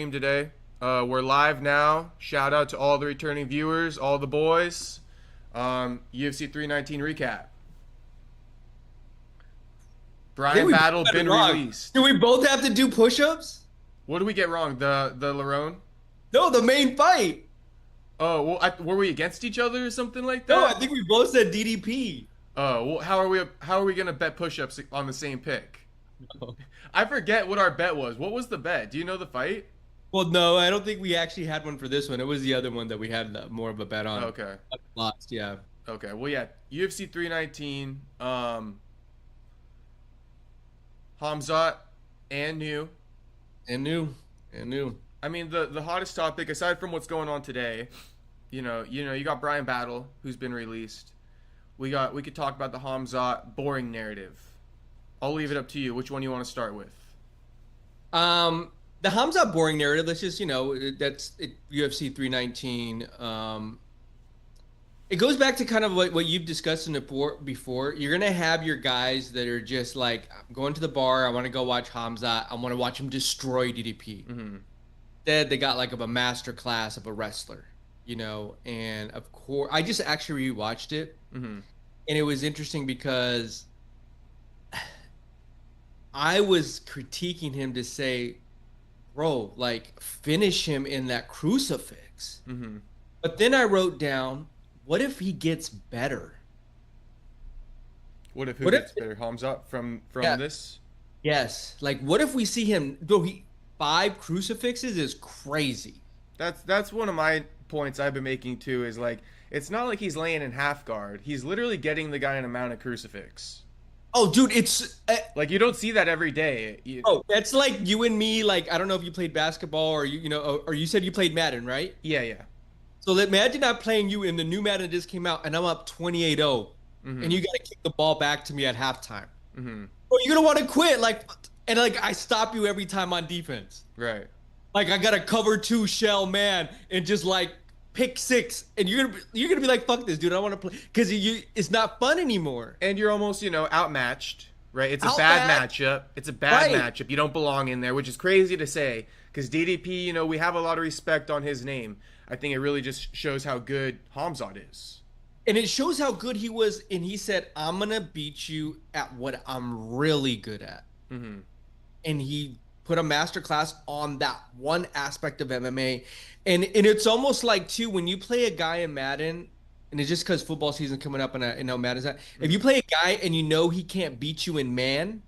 stream today. We're live now. Shout out to all the returning viewers, all the boys. UFC 319 recap. Bryan Battle been released. Do we both have to do push-ups? What did we get wrong? The Lerone? No, the main fight. Oh, well, were we against each other or something like that? No, I think we both said DDP. Oh, well, how are we gonna bet push-ups on the same pick? I forget what our bet was. What was the bet? Do you know the fight? Well, no, I don't think we actually had one for this one. It was the other one that we had more of a bet on. Okay. Lost, yeah. Okay. Well, yeah. UFC 319. Khamzat and Ngannou. I mean, the hottest topic aside from what's going on today, you got Bryan Battle who's been released. We could talk about the Khamzat boring narrative. I'll leave it up to you. Which one you want to start with? The Khamzat boring narrative. Let's just that's it, UFC 319. It goes back to kind of what you've discussed in the before. You're gonna have your guys that are just like, I'm going to the bar. I want to go watch Khamzat. I want to watch him destroy DDP. Mm-hmm. Instead, they got like a master class of a wrestler, And of course, I just actually rewatched it, mm-hmm. and it was interesting because I was critiquing him to say, bro, like, finish him in that crucifix. Mm-hmm. But then I wrote down, what if he gets better? What if gets better? Khamzat from this? Yes. Like, what if we see him, bro, 5 crucifixes is crazy. That's one of my points I've been making too, is like, it's not like he's laying in half guard. He's literally getting the guy in a mounted crucifix. Oh, dude, it's like, you don't see that every day. Oh, that's like you and me. Like, I don't know if you played basketball or or you said you played Madden, right? Yeah. So imagine I'm playing you in the new Madden that just came out, and I'm up 28-0, mm-hmm. and you got to kick the ball back to me at halftime. Mm-hmm. Well, you're gonna want to quit, and I stop you every time on defense. Right. Like, I got a cover 2 shell man and just like pick 6, and you're gonna be like, fuck this, dude. I want to play because it's not fun anymore. And you're almost outmatched, right? It's a bad matchup. It's a bad matchup. You don't belong in there, which is crazy to say because DDP, we have a lot of respect on his name. I think it really just shows how good Khamzat is. And it shows how good he was, and he said, I'm gonna beat you at what I'm really good at. Mm-hmm. And he put a masterclass on that one aspect of MMA. And it's almost like, too, when you play a guy in Madden, and it's just because football season coming up and I know Madden's not. Mm-hmm. If you play a guy and you know he can't beat you in man,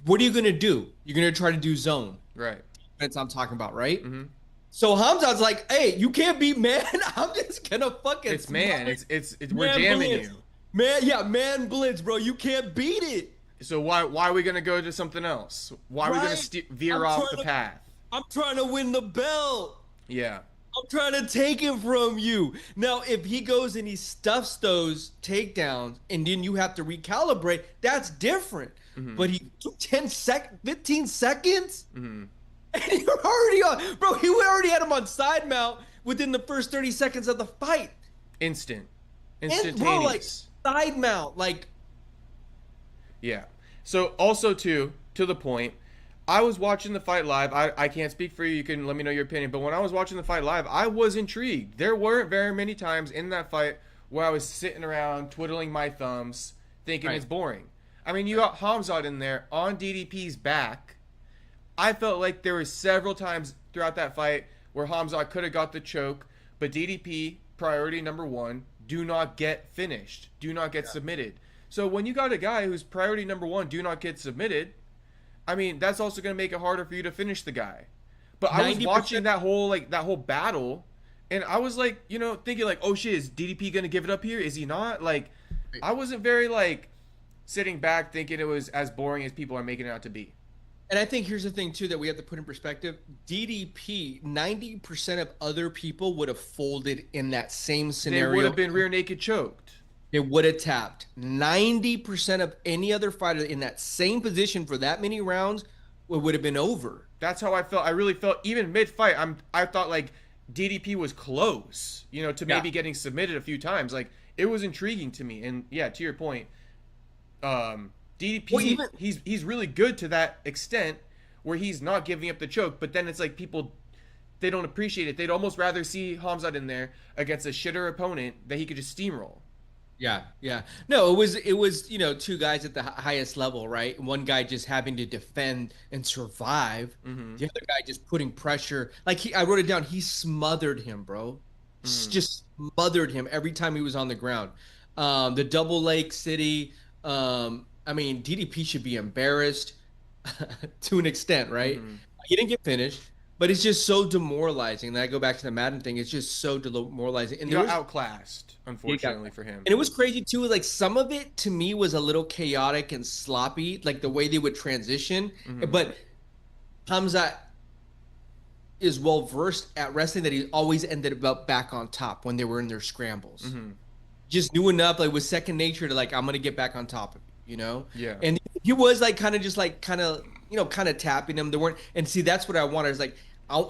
what are you going to do? You're going to try to do zone. Right. That's what I'm talking about, right? Mm-hmm. So Khamzat's like, hey, you can't beat man. I'm just going to fucking... It's man. It's we're jamming blitz. you. Man blitz, bro. You can't beat it. So why are we going to go to something else? Why are we going to veer off the path? I'm trying to win the belt. Yeah. I'm trying to take him from you. Now, if he goes and he stuffs those takedowns and then you have to recalibrate, that's different. Mm-hmm. But he took 15 seconds? Mm-hmm. And you're already on. Bro, he already had him on side mount within the first 30 seconds of the fight. Instantaneous. Bro, like, side mount. Like. Yeah. So, also, too, to the point, I was watching the fight live. I can't speak for you. You can let me know your opinion. But when I was watching the fight live, I was intrigued. There weren't very many times in that fight where I was sitting around twiddling my thumbs thinking it's boring. I mean, you got Khamzat in there on DDP's back. I felt like there were several times throughout that fight where Khamzat could have got the choke. But DDP, priority number 1, do not get finished. Do not get submitted. So when you got a guy who's priority number 1, do not get submitted, I mean, that's also going to make it harder for you to finish the guy. But I was watching that whole battle, and I was like, thinking like, oh shit, is DDP going to give it up here? Is he not? Like, I wasn't very sitting back thinking it was as boring as people are making it out to be. And I think here's the thing too that we have to put in perspective. DDP, 90% of other people would have folded in that same scenario. They would have been rear naked choked. They would have tapped. 90% of any other fighter in that same position for that many rounds would have been over. That's how I felt. I really felt even mid-fight. I thought like DDP was close, to maybe getting submitted a few times. Like, it was intriguing to me. And yeah, to your point, DDP, he's really good to that extent where he's not giving up the choke, but then it's like people, they don't appreciate it. They'd almost rather see Khamzat in there against a shitter opponent that he could just steamroll. Yeah, yeah. No, it was two guys at the highest level, right? One guy just having to defend and survive. The other guy just putting pressure. Like I wrote it down. He smothered him, bro. Just smothered him every time he was on the ground. The double leg city. I mean, DDP should be embarrassed to an extent, right? He didn't get finished. But it's just so demoralizing. And I go back to the Madden thing. It's just so demoralizing. And he got outclassed, unfortunately, for him. And it was crazy, too. Like, some of it, to me, was a little chaotic and sloppy, like the way they would transition. But Khamzat is well-versed at wrestling that he always ended up back on top when they were in their scrambles. Just knew enough, like, with second nature to, like, I'm going to get back on top of you, Yeah. And he was, like, kind of tapping them. There weren't, and see, that's what I wanted. Is like,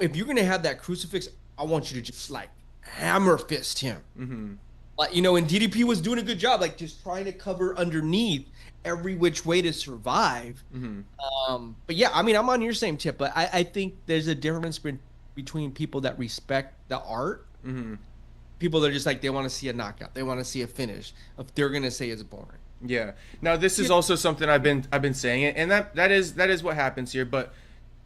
if you're gonna have that crucifix, I want you to just like hammer fist him. Like, and DDP was doing a good job, like just trying to cover underneath every which way to survive. But yeah, I mean, I'm on your same tip, but I think there's a difference between people that respect the art, people that are just like they want to see a knockout, they want to see a finish. If they're gonna say it's boring. Yeah. Now this is also something I've been saying it, and that is what happens here. But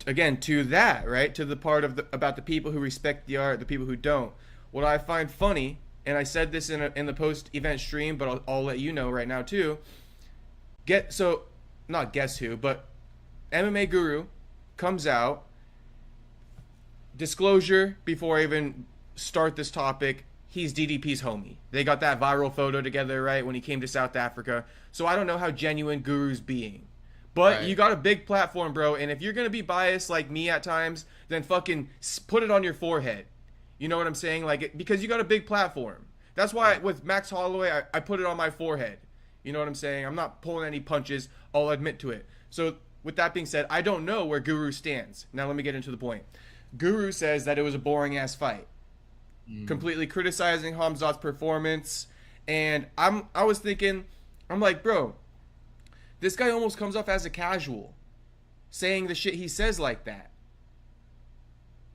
again, to that, right, to the part of about the people who respect the art, the people who don't. What I find funny, and I said this in the post-event stream, but I'll let you know right now too. Not guess who, but MMA Guru comes out. Disclosure before I even start this topic. He's DDP's homie. They got that viral photo together, right, when he came to South Africa. So I don't know how genuine Guru's being. But you got a big platform, bro, and if you're going to be biased like me at times, then fucking put it on your forehead. You know what I'm saying? Like, because you got a big platform. That's why with Max Holloway, I put it on my forehead. You know what I'm saying? I'm not pulling any punches. I'll admit to it. So with that being said, I don't know where Guru stands. Now let me get into the point. Guru says that it was a boring-ass fight. Completely criticizing Khamzat's performance. And I was thinking, I'm like, bro, this guy almost comes off as a casual, saying the shit he says like that.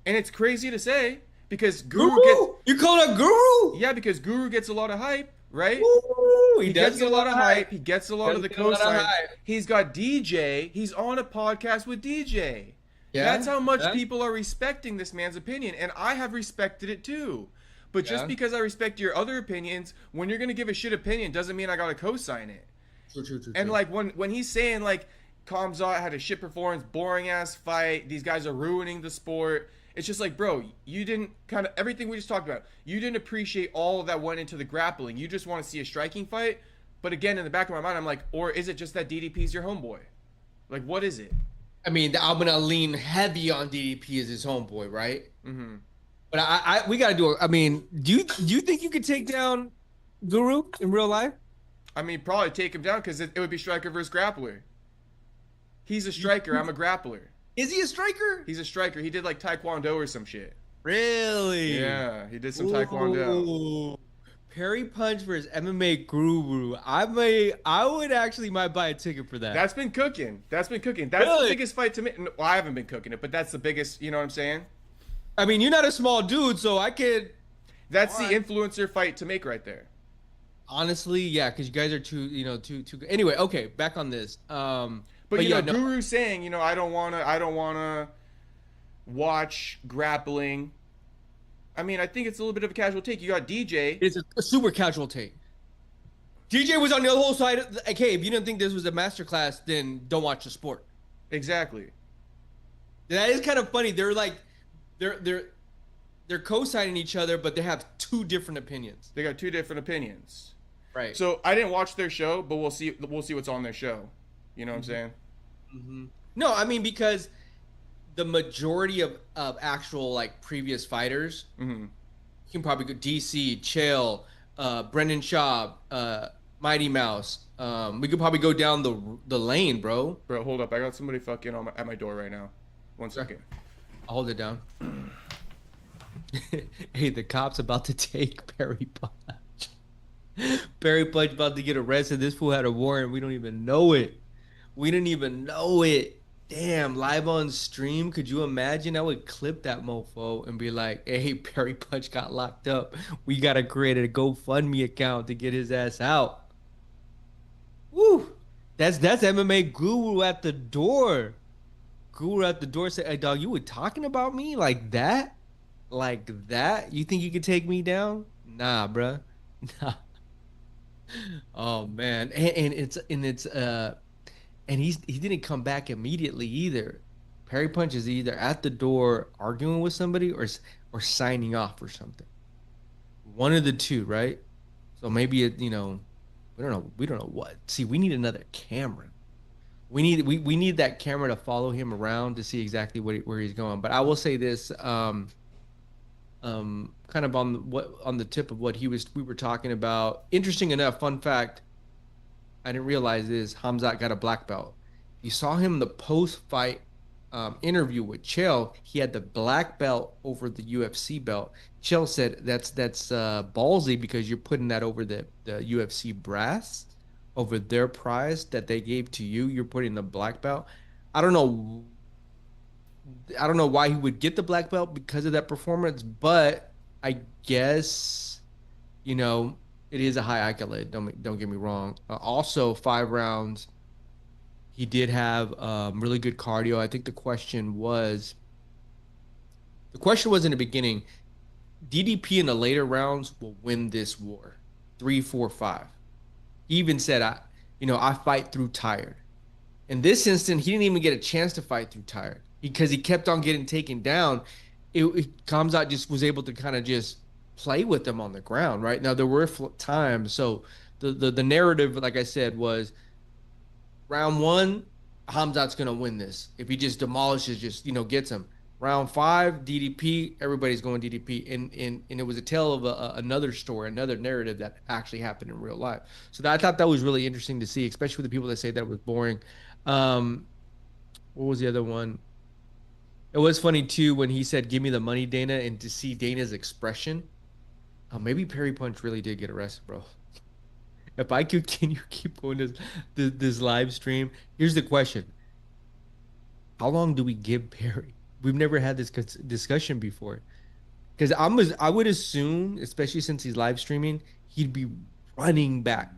And it's crazy to say, because Guru gets... You call it Guru? Yeah, because Guru gets a lot of hype, right? Ooh, he gets a lot of hype. He gets a lot of the cosign. He's got DJ. He's on a podcast with DJ. Yeah, that's how much people are respecting this man's opinion, and I have respected it too. But just because I respect your other opinions, when you're gonna give a shit opinion, doesn't mean I gotta co-sign it. True. And like when he's saying like Khamzat had a shit performance, boring ass fight, these guys are ruining the sport. It's just like, bro, you didn't kind of everything we just talked about. You didn't appreciate all that went into the grappling. You just want to see a striking fight. But again, in the back of my mind, I'm like, or is it just that DDP's your homeboy? Like, what is it? I mean, I'm gonna lean heavy on DDP as his homeboy, right? But we gotta do it. I mean, do you think you could take down Guru in real life? I mean, probably take him down because it would be striker versus grappler. He's a striker. I'm a grappler. Is he a striker? He's a striker. He did like Taekwondo or some shit. Really? Yeah, he did some Taekwondo. Parry punch versus MMA Guru. I would actually might buy a ticket for that. That's been cooking. That's really? The biggest fight to me. Well, I haven't been cooking it, but that's the biggest. You know what I'm saying? I mean, you're not a small dude, so I could. That's the influencer fight to make right there. Honestly, yeah, because you guys are too. Anyway, okay, back on this. But Guru's saying, I don't wanna watch grappling. I mean, I think it's a little bit of a casual take. You got DJ. It's a super casual take. DJ was on the whole side. Okay, if you didn't think this was a masterclass, then don't watch the sport. Exactly. That is kind of funny. They're like, they're co-signing each other, but they have two different opinions. They got two different opinions. Right. So I didn't watch their show, but we'll see what's on their show. You know what I'm saying? No, I mean, because the majority of actual like previous fighters, you can probably go DC, Chael, Brendan Schaub, Mighty Mouse. We could probably go down the lane, bro. Bro, hold up. I got somebody fucking at my door right now. 1 second. I'll hold it down. Hey, the cop's about to take Parry punch. Parry punch about to get arrested. This fool had a warrant. We don't even know it. We didn't even know it. Damn, live on stream. Could you imagine? I would clip that mofo and be like, hey, Perry Punch got locked up. We gotta create a GoFundMe account to get his ass out. Woo! That's MMA guru at the door. Guru at the door said, hey dog, you were talking about me like that? Like that? You think you could take me down? Nah, bruh. Nah. Oh man. And he didn't come back immediately either. Perry Punch is either at the door arguing with somebody or signing off or something. One of the two, right? So maybe we don't know what. See, we need another camera. We need that camera to follow him around to see exactly where he's going. But I will say this, kind of on the tip of what we were talking about. Interesting enough, fun fact, I didn't realize this. Khamzat got a black belt. You saw him in the post-fight interview with Chael. He had the black belt over the UFC belt. Chael said that's ballsy because you're putting that over the UFC brass, over their prize that they gave to you. You're putting the black belt. I don't know. I don't know why he would get the black belt because of that performance, but I guess you know it is a high accolade. Don't get me wrong. Also, 5 rounds. He did have really good cardio. I think the question was in the beginning. DDP in the later rounds will win this war. 3, 4, 5. He even said, I fight through tired. In this instant, he didn't even get a chance to fight through tired because he kept on getting taken down. Khamzat just was able to kind of just play with them on the ground, right? Now there were times. So the narrative, like I said, was round one, Hamzat's gonna win this if he just demolishes, just gets him. Round five, DDP, everybody's going DDP, and it was a tale of another story, another narrative that actually happened in real life. So I thought that was really interesting to see, especially with the people that say that it was boring. Um, what was the other one? It was funny too when he said, "Give me the money, Dana," and to see Dana's expression. Maybe Perry Punch really did get arrested, bro. If I could, can you keep going this live stream? Here's the question: how long do we give Perry? We've never had this discussion before. Because I would assume, especially since he's live streaming, he'd be running back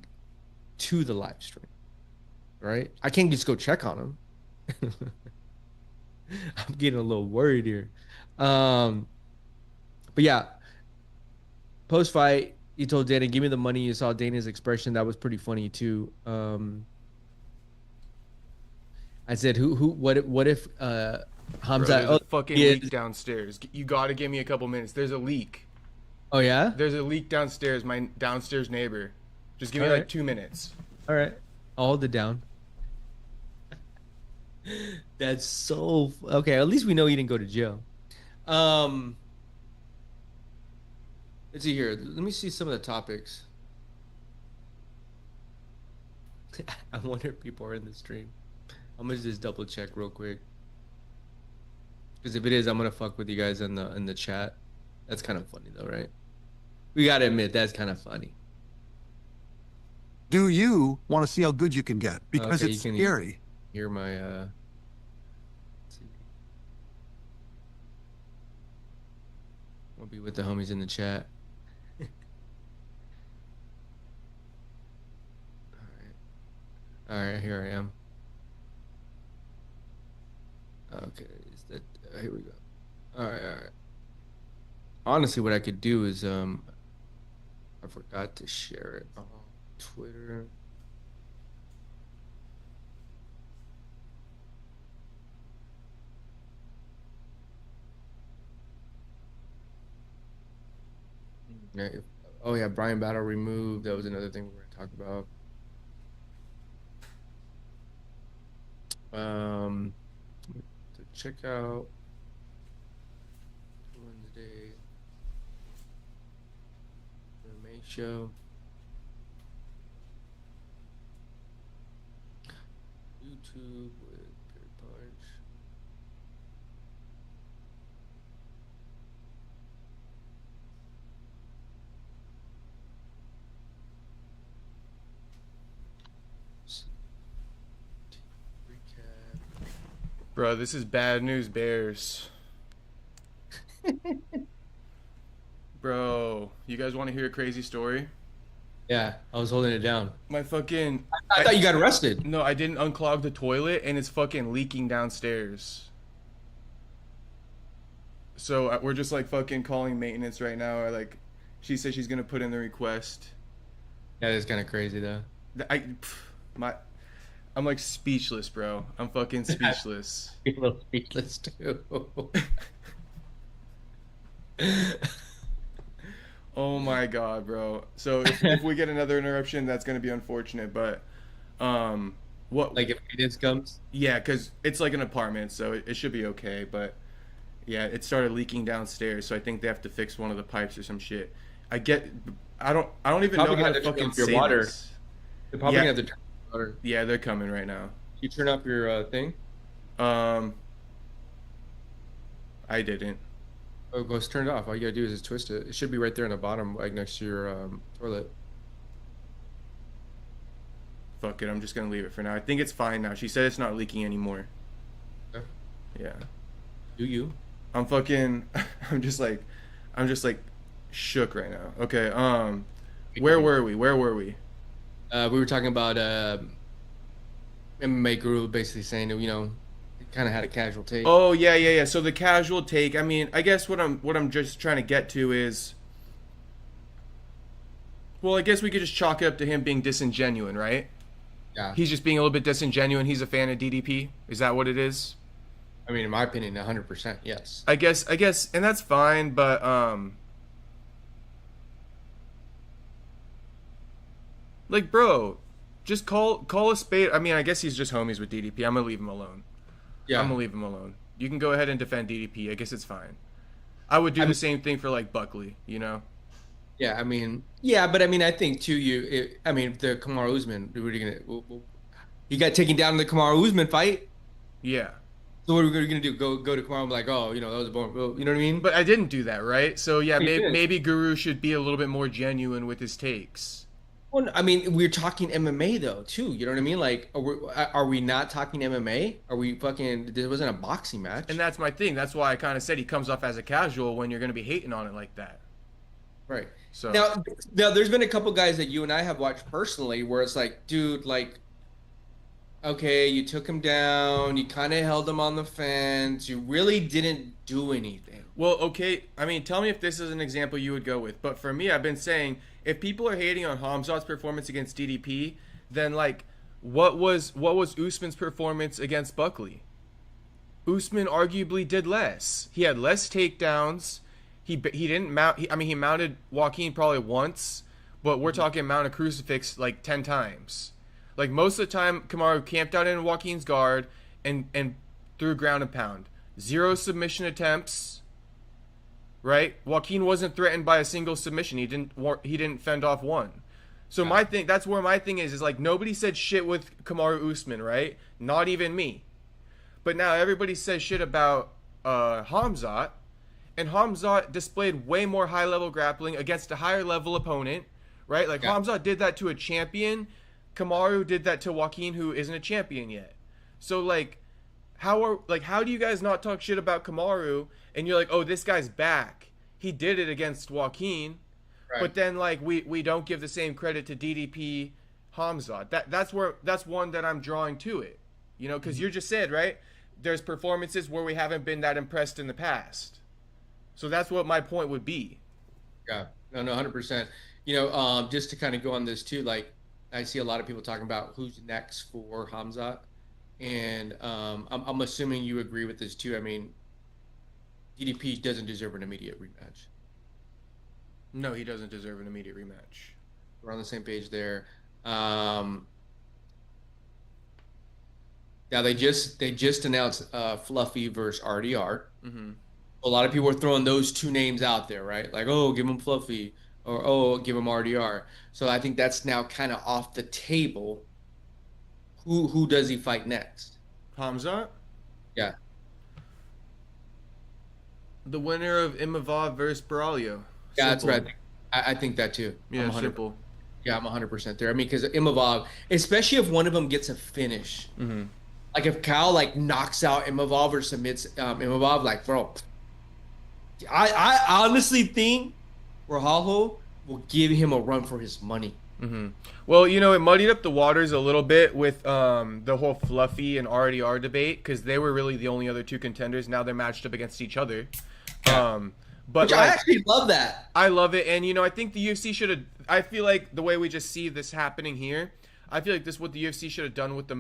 to the live stream, right? I can't just go check on him. I'm getting a little worried here. Um, but yeah, post fight, he told Dana, "Give me the money." You saw Dana's expression; that was pretty funny too. I said, what if Bro, Hamza? there's Oh, a fucking he leak is. downstairs. You gotta give me a couple minutes. There's a leak. Oh yeah. There's a leak downstairs. My downstairs neighbor. Just give me All like right, 2 minutes. all right. I'll hold it down. That's so okay. At least we know he didn't go to jail. Um, let's see here. Let me see some of the topics. I wonder if people are in the stream. I'm gonna just double check real quick. Because if it is, I'm gonna fuck with you guys in the chat. That's kind of funny though, right? We gotta admit that's kind of funny. Do you want to see how good you can get? Because Okay, you it's can scary. hear my let's see. We'll be with the homies in the chat. All right. All right, here I am. Okay, is that here we go. All right, all right. Honestly, what I could do is I forgot to share it on Twitter. Yeah, oh yeah, Bryan Battle removed. That was another thing we were gonna talk about. Um, to check out Wednesday MMA show. YouTube with Perry Punch. Recap. Bro, this is bad news bears. Bro, you guys want to hear a crazy story? Yeah, I was holding it down. My fucking... I thought you got arrested. No, I didn't unclog the toilet, and it's fucking leaking downstairs. So we're just like fucking calling maintenance right now. Or like, she said she's gonna put in the request. That is kind of crazy though. I'm like speechless, bro. I'm fucking speechless. You're a little speechless too. Oh my god, bro. So if we get another interruption, that's gonna be unfortunate. But what? Like if maintenance comes? Yeah, because it's like an apartment, so it should be okay. But yeah, it started leaking downstairs, so I think they have to fix one of the pipes or some shit. I don't even know how to fucking say water. this. They're probably gonna have to turn off water. Yeah, they're coming right now. You turn up your thing? I didn't. Oh, go turn it off. All you gotta do is just twist it. It should be right there on the bottom, like next to your toilet. Fuck it, I'm just gonna leave it for now. I think it's fine now. She said it's not leaking anymore. Okay. Yeah. Do you? I'm fucking I'm just like shook right now. Okay, where were we? We were talking about MMA Guru basically saying that, you know, kind of had a casual take. Oh yeah. So the casual take. I mean, I guess what I'm just trying to get to is, well, I guess we could just chalk it up to him being disingenuous, right? Yeah. He's just being a little bit disingenuous. He's a fan of DDP. Is that what it is? I mean, in my opinion, 100%, yes. I guess, and that's fine. But like, bro, just call a spade. I mean, I guess he's just homies with DDP. I'm gonna leave him alone. Yeah. I'm gonna leave him alone. You can go ahead and defend DDP. I guess it's fine. I would do the same thing for like Buckley, you know? Yeah, I mean, yeah, but I mean, I think too, the Kamaru Usman, what are you gonna? You got taken down in the Kamaru Usman fight. Yeah. So what are we gonna do? Go to Kamaru and be like, oh, you know, that was a bone. You know what I mean? But I didn't do that, right? So yeah, maybe Guru should be a little bit more genuine with his takes. Well, I mean, we're talking MMA though, too. You know what I mean? Like, are we not talking MMA? Are we fucking? This wasn't a boxing match. And that's my thing. That's why I kind of said he comes off as a casual when you're going to be hating on it like that. Right. So now, there's been a couple guys that you and I have watched personally where it's like, dude, like, okay, you took him down, you kind of held him on the fence, you really didn't do anything. Well, okay. I mean, tell me if this is an example you would go with. But for me, I've been saying, if people are hating on Khamzat's performance against DDP, then like, what was Usman's performance against Buckley? Usman arguably did less. He had less takedowns. He didn't mount. He mounted Joaquin probably once, but we're talking mount a crucifix like 10 times. Like most of the time, Kamaru camped out in Joaquin's guard and threw ground and pound. 0 submission attempts. Right? Joaquin wasn't threatened by a single submission. He didn't fend off one. So my thing, that's where my thing is like nobody said shit with Kamaru Usman, right? Not even me. But now everybody says shit about Khamzat, and Khamzat displayed way more high-level grappling against a higher-level opponent, right? Like Khamzat did that to a champion. Kamaru did that to Joaquin, who isn't a champion yet. So like, how do you guys not talk shit about Kamaru? And you're like, oh, this guy's back. He did it against Joaquin. Right. But then, like, we don't give the same credit to DDP Khamzat. That's one that I'm drawing to it. You know, because you just said, right, there's performances where we haven't been that impressed in the past. So that's what my point would be. Yeah. No, 100%. You know, just to kind of go on this, too, like, I see a lot of people talking about who's next for Khamzat. And I'm assuming you agree with this, too. I mean, DDP doesn't deserve an immediate rematch. No, he doesn't deserve an immediate rematch. We're on the same page there. Now they just announced Fluffy versus RDR. Mm-hmm. A lot of people are throwing those two names out there, right? Like, oh, give him Fluffy, or oh, give him RDR. So I think that's now kind of off the table. Who does he fight next? Khamzat? Yeah. The winner of Imavov versus Braulio. Yeah, that's right. I think that too. Yeah, simple. Yeah, I'm 100% there. I mean, because Imavov, especially if one of them gets a finish, Like if Kyle like knocks out Imavov or submits Imavov, like bro, I honestly think Rahaho will give him a run for his money. Well, you know, it muddied up the waters a little bit with the whole Fluffy and RDR debate because they were really the only other two contenders. Now they're matched up against each other. But Which I actually love that. I love it, and you know, I think the UFC should have. I feel like the way we just see this happening here, I feel like this is what the UFC should have done with the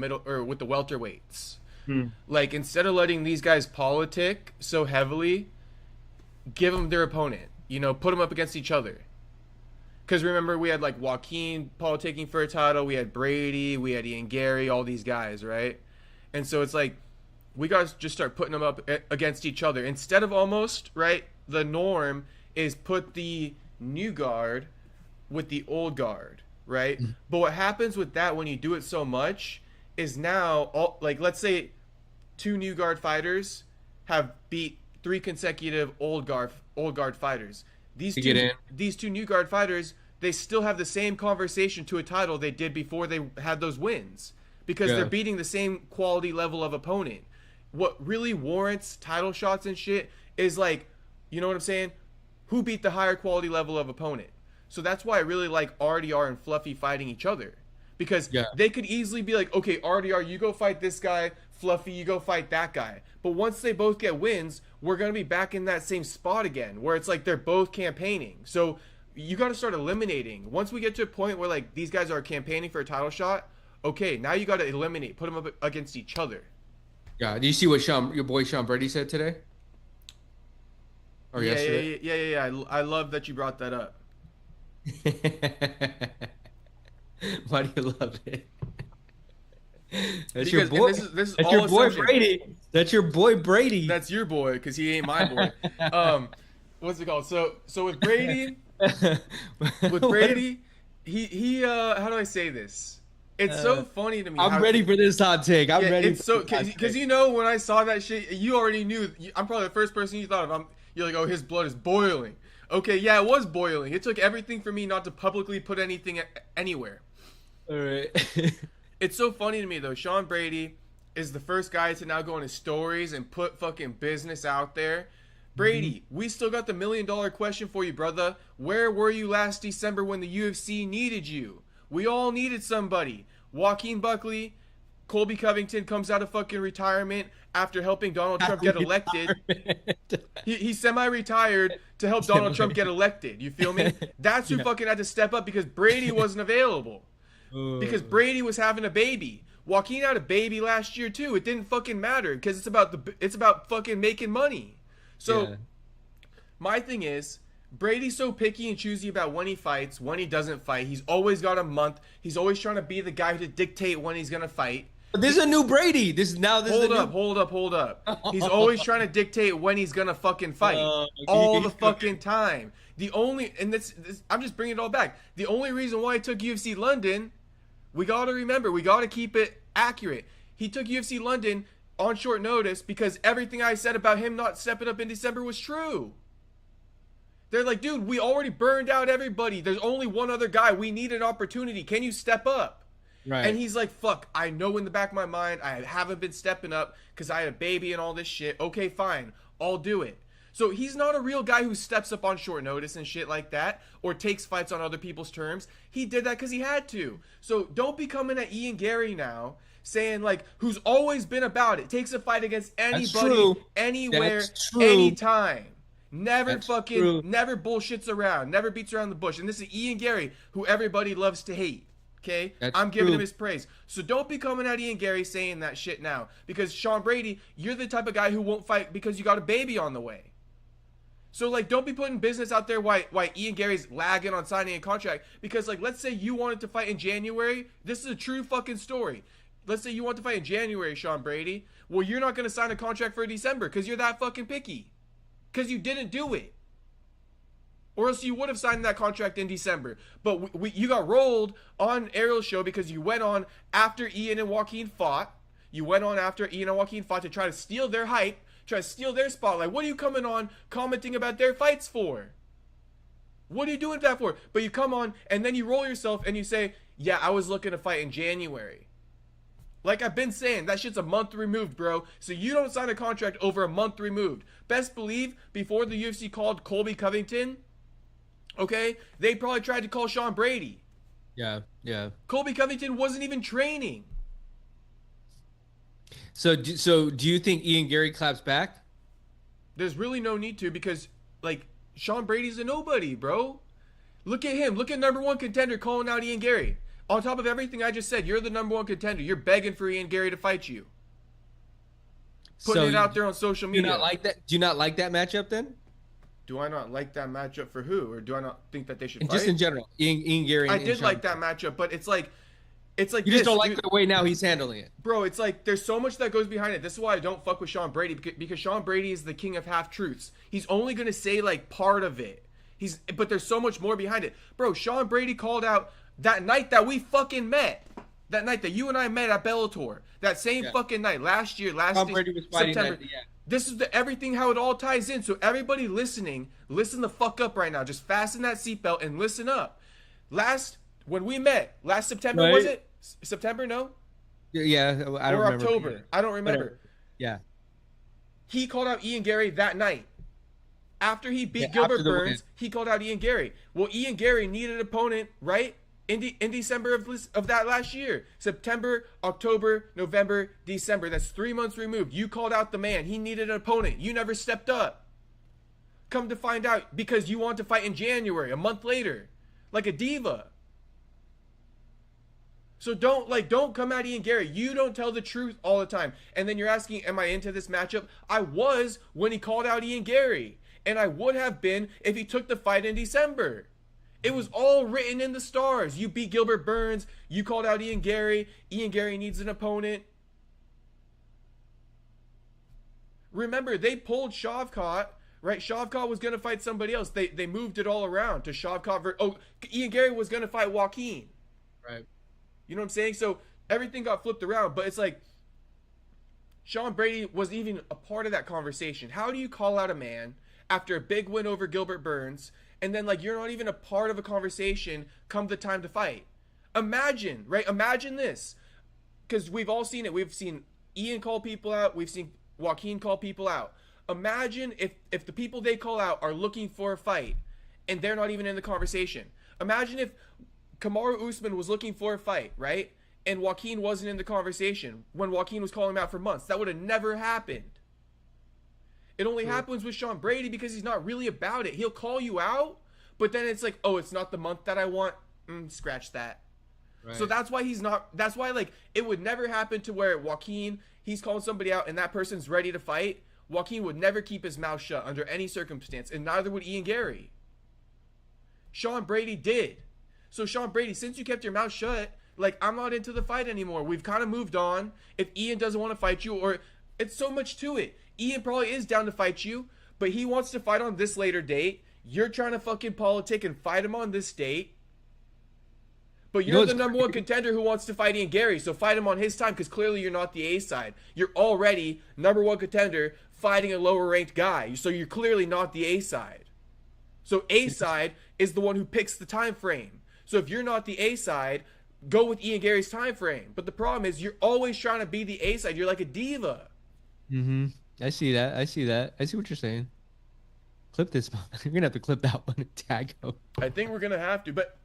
with the welterweights. Like instead of letting these guys politic so heavily, give them their opponent. You know, put them up against each other. Because remember, we had like Joaquin politicking for a title, we had Brady, we had Ian Gary, all these guys, right? And so it's like we got to just start putting them up against each other instead of almost, right? The norm is put the new guard with the old guard, right? But what happens with that when you do it so much is now, like, let's say 2 new guard fighters have beat 3 consecutive old guard fighters. These two new guard fighters, they still have the same conversation to a title they did before they had those wins because they're beating the same quality level of opponent. What really warrants title shots and shit is like, you know what I'm saying? Who beat the higher quality level of opponent? So that's why I really like RDR and Fluffy fighting each other because they could easily be like, okay, RDR, you go fight this guy. Fluffy, you go fight that guy. But once they both get wins, we're going to be back in that same spot again where it's like they're both campaigning. So you got to start eliminating. Once we get to a point where like these guys are campaigning for a title shot, okay, now you got to eliminate, put them up against each other. Yeah. Do you see what your boy Sean Brady said today? Or yesterday? Yeah. I love that you brought that up. Why do you love it? That's Because, your boy. This is That's all your boy assumption. Brady. That's your boy Brady. That's your boy because he ain't my boy. What's it called? So with Brady, he how do I say this? It's so funny to me. I'm ready for this hot take. I'm ready. It's so because you know when I saw that shit, you already knew. I'm probably the first person you thought of. You're like, oh, his blood is boiling. Okay, yeah, it was boiling. It took everything for me not to publicly put anything anywhere. All right. It's so funny to me though. Sean Brady is the first guy to now go on his stories and put fucking business out there. Brady, we still got the $1 million question for you, brother. Where were you last December when the UFC needed you? We all needed somebody. Joaquin Buckley, Colby Covington comes out of fucking retirement after helping Donald Trump get elected. He's semi-retired to help Donald Trump get elected. You feel me? That's who fucking had to step up because Brady wasn't available. Because Brady was having a baby. Joaquin had a baby last year too. It didn't fucking matter because it's about fucking making money. So my thing is, Brady's so picky and choosy about when he fights, when he doesn't fight. He's always got a month. He's always trying to be the guy to dictate when he's gonna fight. But this is a new Brady. Hold up. He's always trying to dictate when he's gonna fucking fight. All the fucking time. I'm just bringing it all back. The only reason why I took UFC London, we got to remember, we got to keep it accurate. He took UFC London on short notice because everything I said about him not stepping up in December was true. They're like, dude, we already burned out everybody. There's only one other guy. We need an opportunity. Can you step up? Right. And he's like, fuck, I know in the back of my mind I haven't been stepping up because I had a baby and all this shit. Okay, fine. I'll do it. So he's not a real guy who steps up on short notice and shit like that or takes fights on other people's terms. He did that because he had to. So don't be coming at Ian Gary now saying like, who's always been about it, takes a fight against anybody, anywhere, anytime. Never never bullshits around, never beats around the bush. And this is Ian Gary, who everybody loves to hate. Okay? I'm giving him his praise. So don't be coming at Ian Gary saying that shit now. Because Sean Brady, you're the type of guy who won't fight because you got a baby on the way. So, like, don't be putting business out there why Ian Gary's lagging on signing a contract. Because, like, let's say you wanted to fight in January. This is a true fucking story. Let's say you want to fight in January, Sean Brady. Well, you're not going to sign a contract for December because you're that fucking picky. Because you didn't do it. Or else you would have signed that contract in December. But you got rolled on Ariel's show because you went on after Ian and Joaquin fought. You went on after Ian and Joaquin fought to try to steal their hype. Try to steal their spotlight. What are you coming on commenting about their fights for? What are you doing that for? But you come on and then you roll yourself and you say, yeah, I was looking to fight in January. Like I've been saying, that shit's a month removed, bro. So you don't sign a contract over a month removed. Best believe, before the UFC called Colby Covington, okay, they probably tried to call Sean Brady. Yeah, yeah. Colby Covington wasn't even training. So do you think Ian Gary claps back? There's really no need to, because, like, Sean Brady's a nobody, bro. Look at him. Look at number one contender calling out Ian Gary. On top of everything I just said, you're the number one contender. You're begging for Ian Gary to fight you. Putting it out there on social media. Do you not like that? Do you not like that matchup then? Do I not like that matchup for who? Or do I not think that they should And fight? just in general, Ian Gary. I did like that matchup, but it's like you just don't like the way now he's handling it. Bro, it's like there's so much that goes behind it. This is why I don't fuck with Sean Brady, because Sean Brady is the king of half-truths. He's only going to say, like, part of it. But there's so much more behind it. Bro, Sean Brady called out that night that we fucking met. That night that you and I met at Bellator. That same fucking night. Last year, Brady was fighting September. that, yeah. This is everything how it all ties in. So everybody listening, listen the fuck up right now. Just fasten that seatbelt and listen up. When we met, last September, was it? September, no? Yeah, I don't remember. Or October. I don't remember. Whatever. Yeah. He called out Ian Gary that night. After he beat Gilbert Burns, win. he called out Ian Gary. Well, Ian Gary needed an opponent, right? In December of that last year. September, October, November, December. That's 3 months removed. You called out the man. He needed an opponent. You never stepped up. Come to find out, because you want to fight in January, a month later. Like a diva. So don't come at Ian Gary. You don't tell the truth all the time. And then you're asking, am I into this matchup? I was when he called out Ian Gary. And I would have been if he took the fight in December. It was all written in the stars. You beat Gilbert Burns. You called out Ian Gary. Ian Gary needs an opponent. Remember, they pulled Shavkat, right? Shavkat was going to fight somebody else. They moved it all around to Shavkat. Ian Gary was going to fight Joaquin. Right. You know what I'm saying? So everything got flipped around. But it's like, Sean Brady wasn't even a part of that conversation. How do you call out a man after a big win over Gilbert Burns, and then, like, you're not even a part of a conversation come the time to fight? Imagine, right? Imagine this. Because we've all seen it. We've seen Ian call people out. We've seen Joaquin call people out. Imagine if the people they call out are looking for a fight, and they're not even in the conversation. Imagine if Kamaru Usman was looking for a fight, right? And Joaquin wasn't in the conversation when Joaquin was calling him out for months. That would have never happened. It only happens with Sean Brady because he's not really about it. He'll call you out, but then it's like, oh, it's not the month that I want. Scratch that. Right. So that's why like, it would never happen to where Joaquin, he's calling somebody out and that person's ready to fight. Joaquin would never keep his mouth shut under any circumstance, and neither would Ian Gary. Sean Brady did. So Sean Brady, since you kept your mouth shut, like, I'm not into the fight anymore. We've kind of moved on. If Ian doesn't want to fight you, or it's so much to it. Ian probably is down to fight you, but he wants to fight on this later date. You're trying to fucking politic and fight him on this date. But you're the number one contender who wants to fight Ian Gary, so fight him on his time, because clearly you're not the A side. You're already number one contender fighting a lower ranked guy, so you're clearly not the A side. So A side is the one who picks the time frame. So if you're not the A side, go with Ian Gary's time frame. But the problem is you're always trying to be the A side. You're like a diva. Mm-hmm. I see that. I see what you're saying. Clip this. You're going to have to clip that one and tag him. I think we're going to have to, but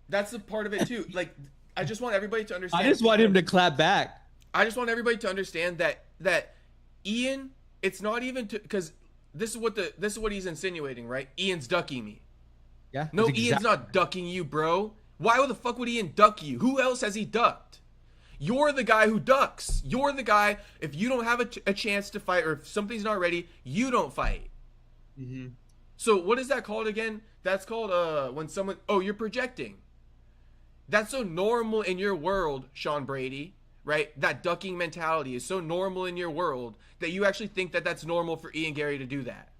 that's the part of it too. Like, I just want everybody to understand. I just want him to clap back. I just want everybody to understand that Ian, it's not even to, because this is what he's insinuating, right? Ian's ducking me. Yeah. No, Ian's not ducking you, bro. Why the fuck would Ian duck you? Who else has he ducked? You're the guy who ducks. You're the guy, if you don't have a chance to fight, or if something's not ready, you don't fight. Mm-hmm. So what is that called again? That's called when someone, you're projecting. That's so normal in your world, Sean Brady, right? That ducking mentality is so normal in your world that you actually think that that's normal for Ian Gary to do that.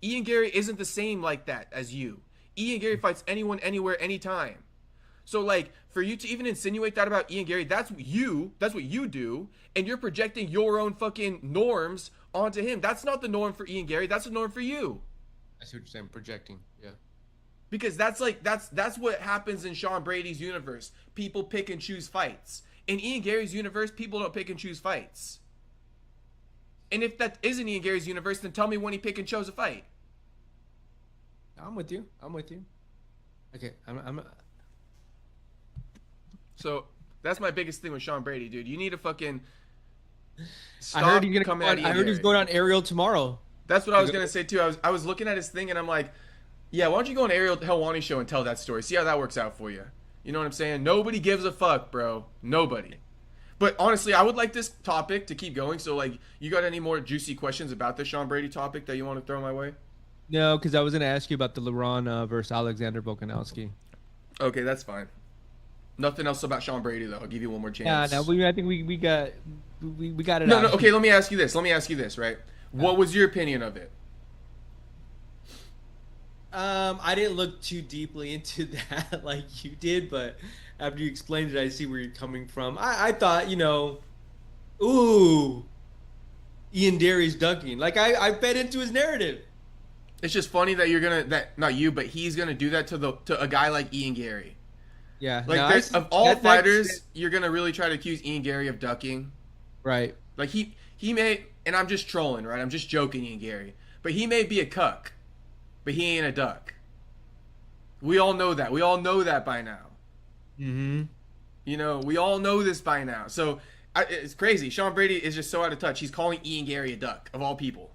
Ian Gary isn't the same like that as you. Ian Gary fights anyone, anywhere, anytime. So, like, for you to even insinuate that about Ian Gary, that's what you do, and you're projecting your own fucking norms onto him. That's not the norm for Ian Gary. That's the norm for you. I see what you're saying. Projecting. Yeah. Because that's what happens in Sean Brady's universe. People pick and choose fights. In Ian Gary's universe, people don't pick and choose fights. And if that isn't Ian Gary's universe, then tell me when he picked and chose a fight. I'm with you. Okay, I'm So that's my biggest thing with Sean Brady, dude. You need to fucking stop I heard he's gonna coming go at on, Ian I heard he's Gary. going on Ariel tomorrow. That's what I was gonna say too. I was looking at his thing and I'm like, yeah, why don't you go on Ariel Helwani show and tell that story? See how that works out for you. You know what I'm saying? Nobody gives a fuck, bro. Nobody. But honestly, I would like this topic to keep going. So like, you got any more juicy questions about the Sean Brady topic that you want to throw my way? No, because I was gonna ask you about the LeBron versus Alexander Volkanovski. Okay, that's fine. Nothing else about Sean Brady though. I'll give you one more chance. Yeah, no, I think we got it. No, out. no. Okay, let me ask you this. Right? What was your opinion of it? I didn't look too deeply into that like you did, but after you explained it, I see where you're coming from. I thought, ooh, Ian Gary's dunking. Like I fed into his narrative. It's just funny that not you, but he's gonna do that to a guy like Ian Gary. Yeah. Like no, of all fighters, you're gonna really try to accuse Ian Gary of ducking. Right. Like he may, and I'm just trolling, right? I'm just joking, Ian Gary, but he may be a cuck, but he ain't a duck. We all know that. We all know that by now. Mm-hmm. We all know this by now. So it's crazy. Sean Brady is just so out of touch. He's calling Ian Gary a duck of all people.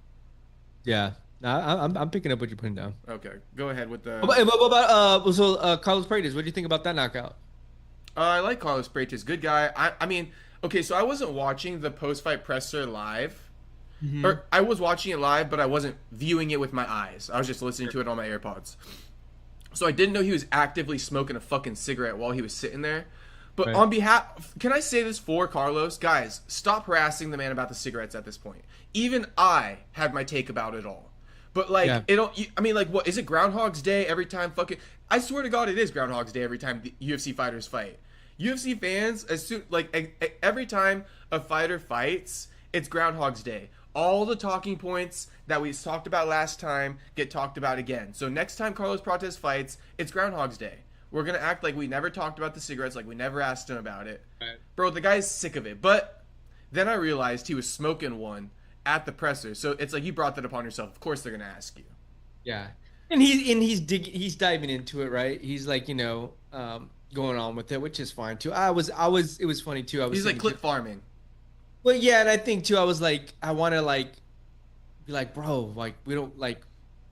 Yeah. No, I'm picking up what you're putting down. Okay, go ahead with the. What about Carlos Paredes? What do you think about that knockout? I like Carlos Paredes. Good guy. I mean, okay, so I wasn't watching the post-fight presser live. Mm-hmm. Or I was watching it live, but I wasn't viewing it with my eyes. I was just listening to it on my AirPods. So I didn't know he was actively smoking a fucking cigarette while he was sitting there. But Right. on behalf, can I say this for Carlos? Guys, stop harassing the man about the cigarettes at this point. Even I had my take about it all. But like, what is it? Groundhog's Day every time fucking. I swear to God, it is Groundhog's Day every time the UFC fighters fight. UFC fans, every time a fighter fights, it's Groundhog's Day. All the talking points that we talked about last time get talked about again. So next time Carlos Prates fights, it's Groundhog's Day. We're gonna act like we never talked about the cigarettes, like we never asked him about it. Right. Bro, the guy's sick of it. But then I realized he was smoking one at the presser. So it's like you brought that upon yourself. Of course they're gonna ask you. Yeah. And he's diving into it, right? He's like, going on with it, which is fine too. It was funny too. He's like clip farming. Well, yeah, and I think too, I was like, I want to be like, bro, like we don't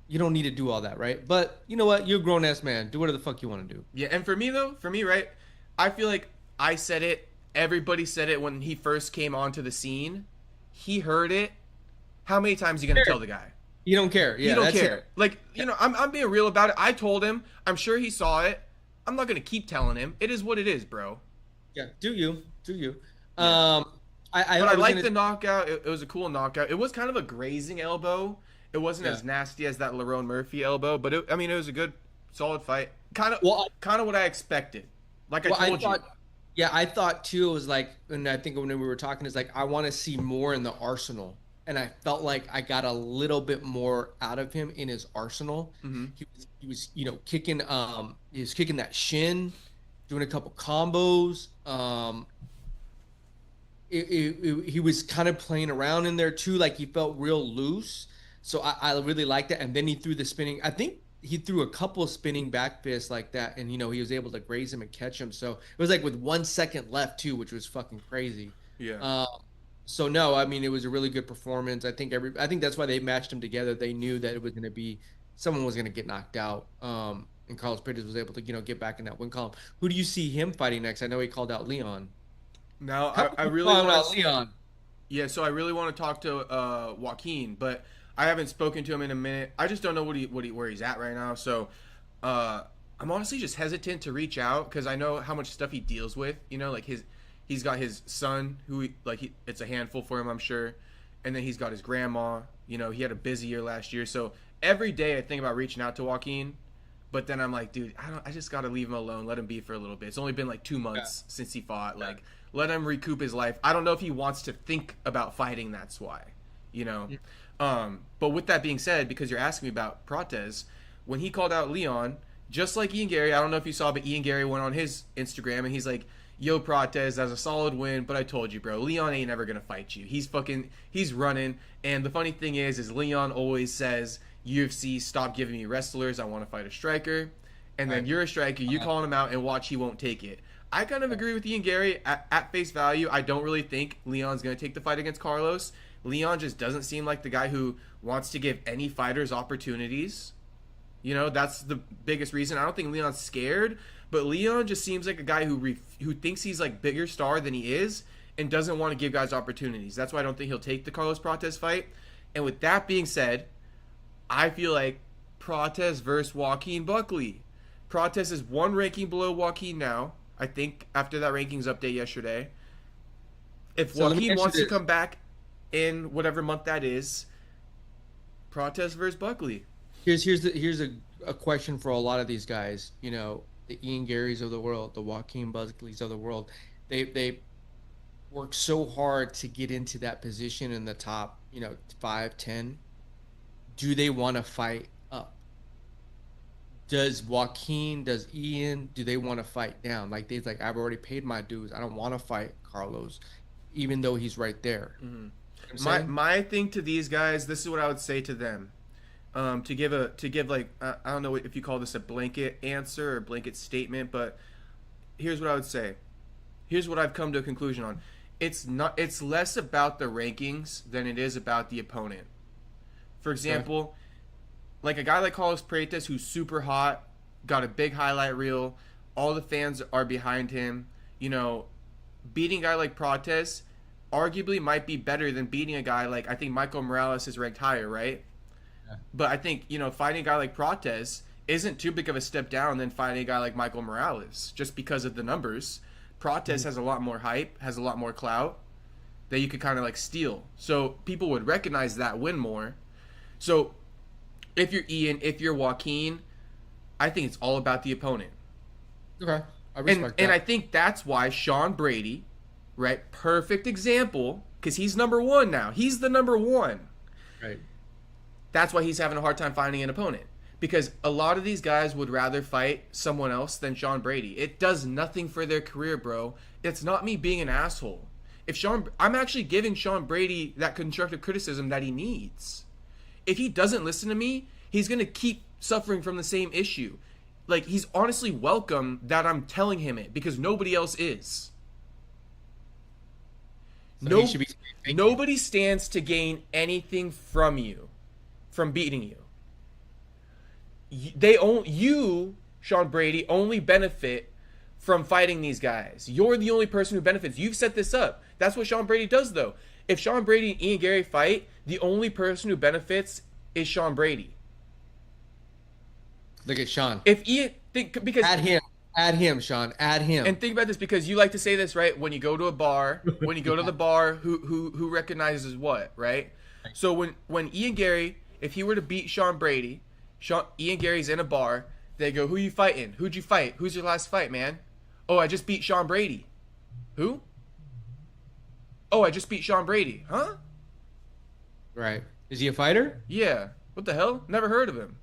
you don't need to do all that, right? But you know what? You're a grown ass man. Do whatever the fuck you want to do. Yeah, and for me, right, I feel like I said it. Everybody said it when he first came onto the scene. He heard it. How many times are you gonna tell the guy? You don't care. Yeah, you don't that's care. it. Like, I'm being real about it. I told him. I'm sure he saw it. I'm not gonna keep telling him. It is what it is, bro. Yeah, do you? Yeah. I liked the gonna... knockout. It was a cool knockout. It was kind of a grazing elbow. It wasn't as nasty as that Lerone Murphy elbow, but it was a good, solid fight. Kind of what I expected. Like I told you. Yeah, I thought too. It was like, and I think when we were talking, it's like I want to see more in the arsenal, and I felt like I got a little bit more out of him in his arsenal. Mm-hmm. He was kicking. He was kicking that shin, doing a couple combos. He was kind of playing around in there too, like he felt real loose. So I really liked that. And then he threw the spinning. I think he threw a couple of spinning back fists like that, and he was able to graze him and catch him. So it was like with 1 second left too, which was fucking crazy. Yeah. So no, I mean it was a really good performance. I think that's why they matched him together. They knew that it was going to be someone was going to get knocked out. And Carlos Paredes was able to get back in that win column. Who do you see him fighting next? I know he called out Leon. Now I really want to Leon. Yeah, so I really want to talk to Joaquin, but I haven't spoken to him in a minute. I just don't know where he's at right now. So I'm honestly just hesitant to reach out because I know how much stuff he deals with. Like he's got his son who it's a handful for him, I'm sure, and then he's got his grandma. He had a busy year last year, so every day I think about reaching out to Joaquin, but then I'm like, dude, I just gotta leave him alone, let him be for a little bit. It's only been like 2 months since he fought. Like, let him recoup his life. I don't know if he wants to think about fighting. That's why, But with that being said, because you're asking me about Prates, when he called out Leon, just like Ian Gary. I don't know if you saw, but Ian Gary went on his Instagram and he's like, "Yo, Prates, that's a solid win, but I told you, bro, Leon ain't never gonna fight you. He's running." And the funny thing is Leon always says, "UFC, stop giving me wrestlers. I want to fight a striker." And then you're a striker, you calling him out, and watch, he won't take it. I kind of agree with Ian Gary. At face value, I don't really think Leon's going to take the fight against Carlos. Leon just doesn't seem like the guy who wants to give any fighters opportunities. You know, that's the biggest reason. I don't think Leon's scared, but Leon just seems like a guy who thinks he's like bigger star than he is and doesn't want to give guys opportunities. That's why I don't think he'll take the Carlos Prates fight. And with that being said, I feel like Prates versus Joaquin Buckley. Prates is one ranking below Joaquin now, I think, after that rankings update yesterday. If Joaquin wants to come back in whatever month that is, Prates versus Buckley. Here's a question for a lot of these guys. You know, the Ian Garys of the world, the Joaquin Buckleys of the world. They work so hard to get into that position in the top, 5, 10. Do they want to fight up? Does Joaquin, does Ian, do they want to fight down? Like, they're like, I've already paid my dues. I don't want to fight Carlos, even though he's right there. Mm-hmm. You know my thing to these guys, this is what I would say to them. To give like, I don't know if you call this a blanket answer or a blanket statement, but here's what I would say. Here's what I've come to a conclusion on. It's less about the rankings than it is about the opponent. For example, like a guy like Carlos Prates, who's super hot, got a big highlight reel, all the fans are behind him. You know, beating a guy like Prates arguably might be better than beating a guy like, I think Michael Morales is ranked higher, right? Yeah. But I think, fighting a guy like Prates isn't too big of a step down than fighting a guy like Michael Morales, just because of the numbers. Prates has a lot more hype, has a lot more clout that you could kind of like steal. So people would recognize that win more. So if you're Ian, if you're Joaquin, I think it's all about the opponent. Okay. I respect that. And I think that's why Sean Brady, right, perfect example, because he's number one now. He's the number one. Right. That's why he's having a hard time finding an opponent. Because a lot of these guys would rather fight someone else than Sean Brady. It does nothing for their career, bro. It's not me being an asshole. I'm actually giving Sean Brady that constructive criticism that he needs. If he doesn't listen to me, he's going to keep suffering from the same issue. Like, he's honestly welcome that I'm telling him it, because nobody else is. So nobody stands to gain anything from you, from beating you. You, Sean Brady, only benefit from fighting these guys. You're the only person who benefits. You've set this up. That's what Sean Brady does, though. If Sean Brady and Ian Gary fight, the only person who benefits is Sean Brady. Look at Sean. If Ian because add him, Sean. Add him. And think about this, because you like to say this, right? When you go to a bar, when you go to the bar, who recognizes what, right? So when Ian Gary, if he were to beat Sean Brady, Ian Gary's in a bar, they go, "Who you fighting? Who'd you fight? Who's your last fight, man?" "Oh, I just beat Sean Brady." "Who?" "Oh, I just beat Sean Brady." "Huh?" Right. Is he a fighter? "Yeah." "What the hell? Never heard of him."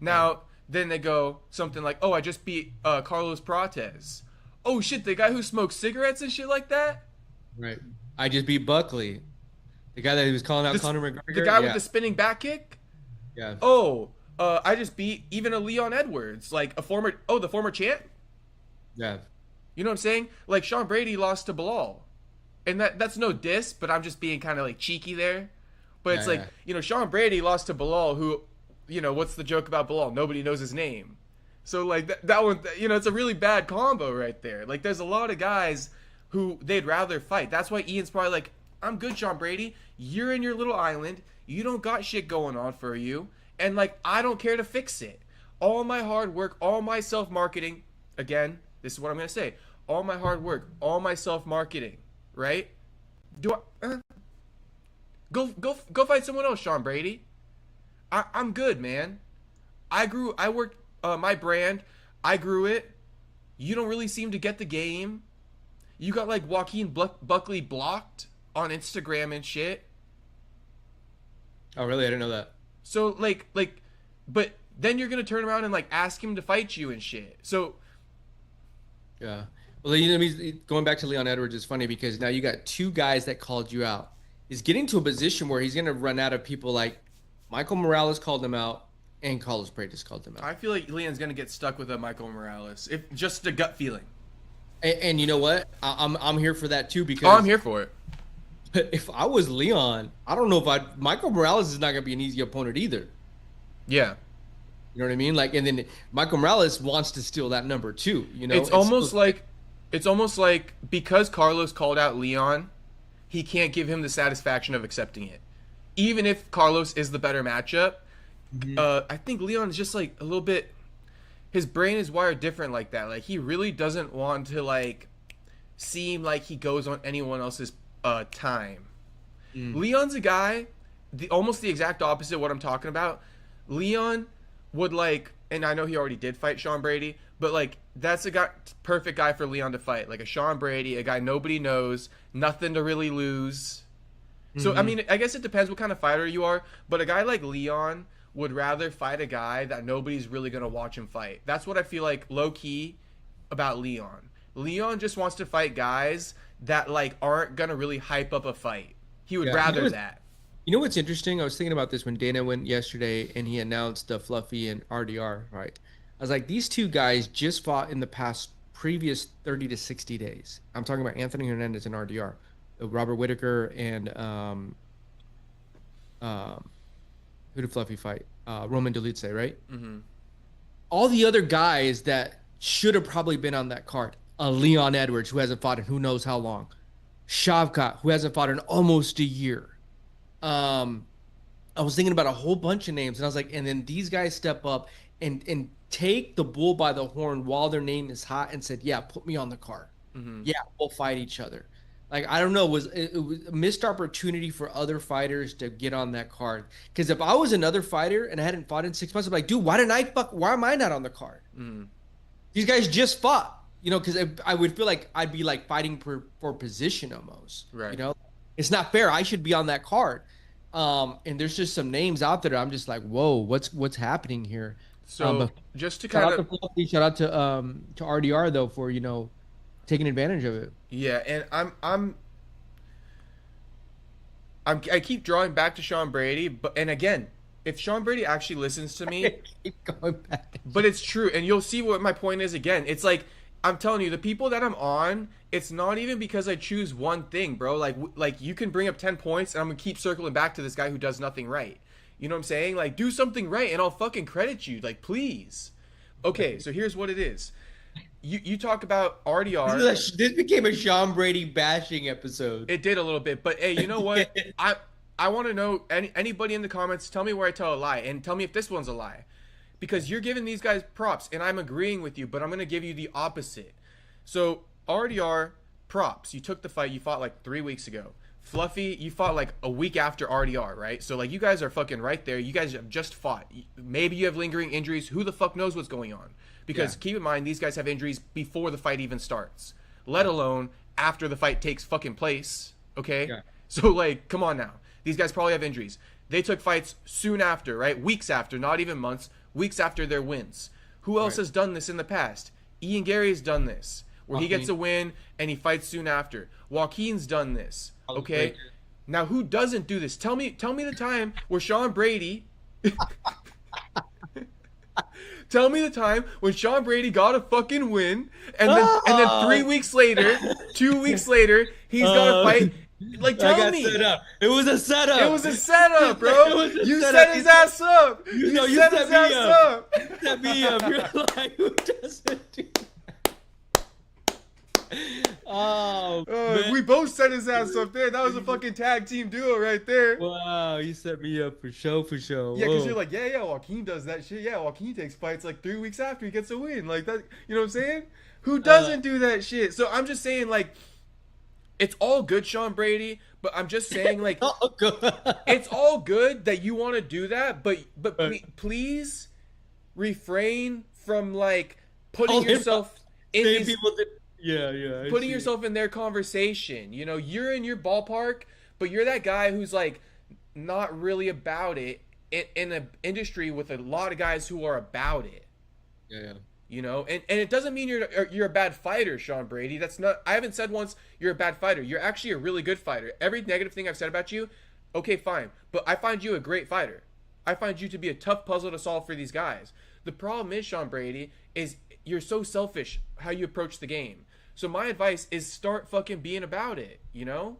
Now, then they go something like, "Oh, I just beat Carlos Prates." "Oh shit, the guy who smokes cigarettes and shit like that?" Right. "I just beat Buckley." The guy that he was calling out Conor McGregor. The guy with the spinning back kick? Yeah. "Oh, I just beat even a Leon Edwards, like the former champ." Yeah. You know what I'm saying? Like, Sean Brady lost to Bilal. And that's no diss, but I'm just being kind of like cheeky there. But it's Sean Brady lost to Bilal, who, what's the joke about Bilal? Nobody knows his name. So like that one, it's a really bad combo right there. Like, there's a lot of guys who they'd rather fight. That's why Ian's probably like, "I'm good, Sean Brady. You're in your little island. You don't got shit going on for you. And, like, I don't care to fix it. All my hard work, all my self-marketing," again, this is what I'm going to say, all my hard work, all my self-marketing, right? Go fight someone else, Sean Brady. I'm good, man. I worked my brand. I grew it. You don't really seem to get the game. You got, like, Joaquin Buckley blocked on Instagram and shit. Oh, really? I didn't know that. So, but then you're gonna turn around and like ask him to fight you and shit. So Yeah. Well, going back to Leon Edwards is funny because now you got two guys that called you out. He's getting to a position where he's gonna run out of people like Michael Morales called him out and Carlos Paredes called him out. I feel like Leon's gonna get stuck with a Michael Morales, if just a gut feeling. And you know what? I'm here for that too because I'm here for it. If I was Leon, I don't know if Michael Morales is not gonna be an easy opponent either. Yeah. You know what I mean? Like, and then Michael Morales wants to steal that number too. You know, it's almost like because Carlos called out Leon, he can't give him the satisfaction of accepting it, even if Carlos is the better matchup. I think Leon is just like a little bit. His brain is wired different like that. Like he really doesn't want to like seem like he goes on anyone else's time. Leon's a guy, almost the exact opposite of what I'm talking about. Leon would like, and I know he already did fight Sean Brady, but like that's a perfect guy for Leon to fight. Like a Sean Brady, a guy nobody knows, nothing to really lose. So I mean, I guess it depends what kind of fighter you are, but a guy like Leon would rather fight a guy that nobody's really going to watch him fight. That's what I feel like low-key about Leon. Leon just wants to fight guys that like aren't going to really hype up a fight. He would rather that. You know what's interesting? I was thinking about this when Dana went yesterday and he announced Fluffy and RDR, right? I was like, these two guys just fought in the previous 30 to 60 days. I'm talking about Anthony Hernandez and RDR. Robert Whitaker and who did Fluffy fight? Roman Dolidze, right? Mm-hmm. All the other guys that should have probably been on that card. Leon Edwards, who hasn't fought in who knows how long. Shavkat, who hasn't fought in almost a year. I was thinking about a whole bunch of names, and I was like, and then these guys step up and take the bull by the horn while their name is hot and said, yeah, put me on the card. Mm-hmm. Yeah, we'll fight each other. Like, I don't know, it was a missed opportunity for other fighters to get on that card. Because if I was another fighter and I hadn't fought in 6 months, I'm like, dude, why am I not on the card? Mm. These guys just fought, you know, because I would feel like I'd be like fighting for position almost. Right. You know, it's not fair. I should be on that card. And there's just some names out there that I'm just like, whoa, what's happening here? So just to kind of shout out to RDR though for, you know, taking advantage of it. Yeah, and I keep drawing back to Sean Brady, but again, if Sean Brady actually listens to me, keep going back. But it's true, and you'll see what my point is again. It's like I'm telling you, the people that I'm on, it's not even because I choose one thing, bro. Like you can bring up 10 points, and I'm gonna keep circling back to this guy who does nothing right. You know what I'm saying? Like, do something right, and I'll fucking credit you. Like, please. Okay, so here's what it is. You talk about RDR. This became a Sean Brady bashing episode. It did a little bit, but hey, you know what? I want to know anybody in the comments. Tell me where I tell a lie, and tell me if this one's a lie, because you're giving these guys props, and I'm agreeing with you, but I'm gonna give you the opposite. So RDR props. You took the fight. You fought like 3 weeks ago. Fluffy, you fought like a week after RDR, right? So like you guys are fucking right there. You guys have just fought. Maybe you have lingering injuries. Who the fuck knows what's going on? Because keep in mind, these guys have injuries before the fight even starts, let alone after the fight takes fucking place, okay? Yeah. So, like, come on now. These guys probably have injuries. They took fights soon after, right? Weeks after, not even months. Weeks after their wins. Who else has done this in the past? Ian Gary's done this, where he gets a win and he fights soon after. Joaquin's done this, okay? Now, who doesn't do this? Tell me the time where Sean Brady... Tell me the time when Sean Brady got a fucking win, and then 3 weeks later, 2 weeks later, he's got a fight. Like, tell me. Set up. It was a setup. It was a setup, bro. You set his ass up. You set his ass up. You set me up. You're like, who doesn't do that? Oh, man. We both set his ass up there. That was a fucking tag team duo right there. Wow, you set me up for show. Yeah, because you're like, yeah, Joaquin does that shit. Yeah, Joaquin takes fights like 3 weeks after he gets a win. Like that, you know what I'm saying? Who doesn't do that shit? So I'm just saying, like, it's all good, Sean Brady, but I'm just saying, like, it's all good that you want to do that, but please refrain from, like, putting yourself in these... Yeah. Putting yourself in their conversation. You know, you're in your ballpark, but you're that guy who's like not really about it, in an industry with a lot of guys who are about it. Yeah. You know, and it doesn't mean you're a bad fighter, Sean Brady. That's not. I haven't said once you're a bad fighter. You're actually a really good fighter. Every negative thing I've said about you, okay, fine. But I find you a great fighter. I find you to be a tough puzzle to solve for these guys. The problem is, Sean Brady, is you're so selfish how you approach the game. So my advice is start fucking being about it. You know,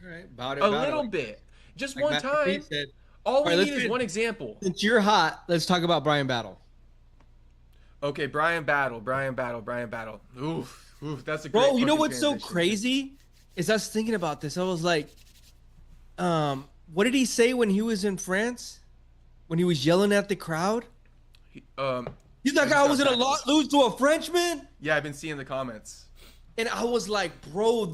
All right, about it. a little bit, just one time. All we need is one example. Since you're hot, let's talk about Bryan Battle. Okay, Bryan Battle. Oof, that's a great. Bro, you know fucking what's so transition. crazy? Is I was thinking about this. I was like, what did he say when he was in France? When he was yelling at the crowd? He's like, I was gonna lose to a Frenchman? Yeah, I've been seeing the comments. And I was like, bro,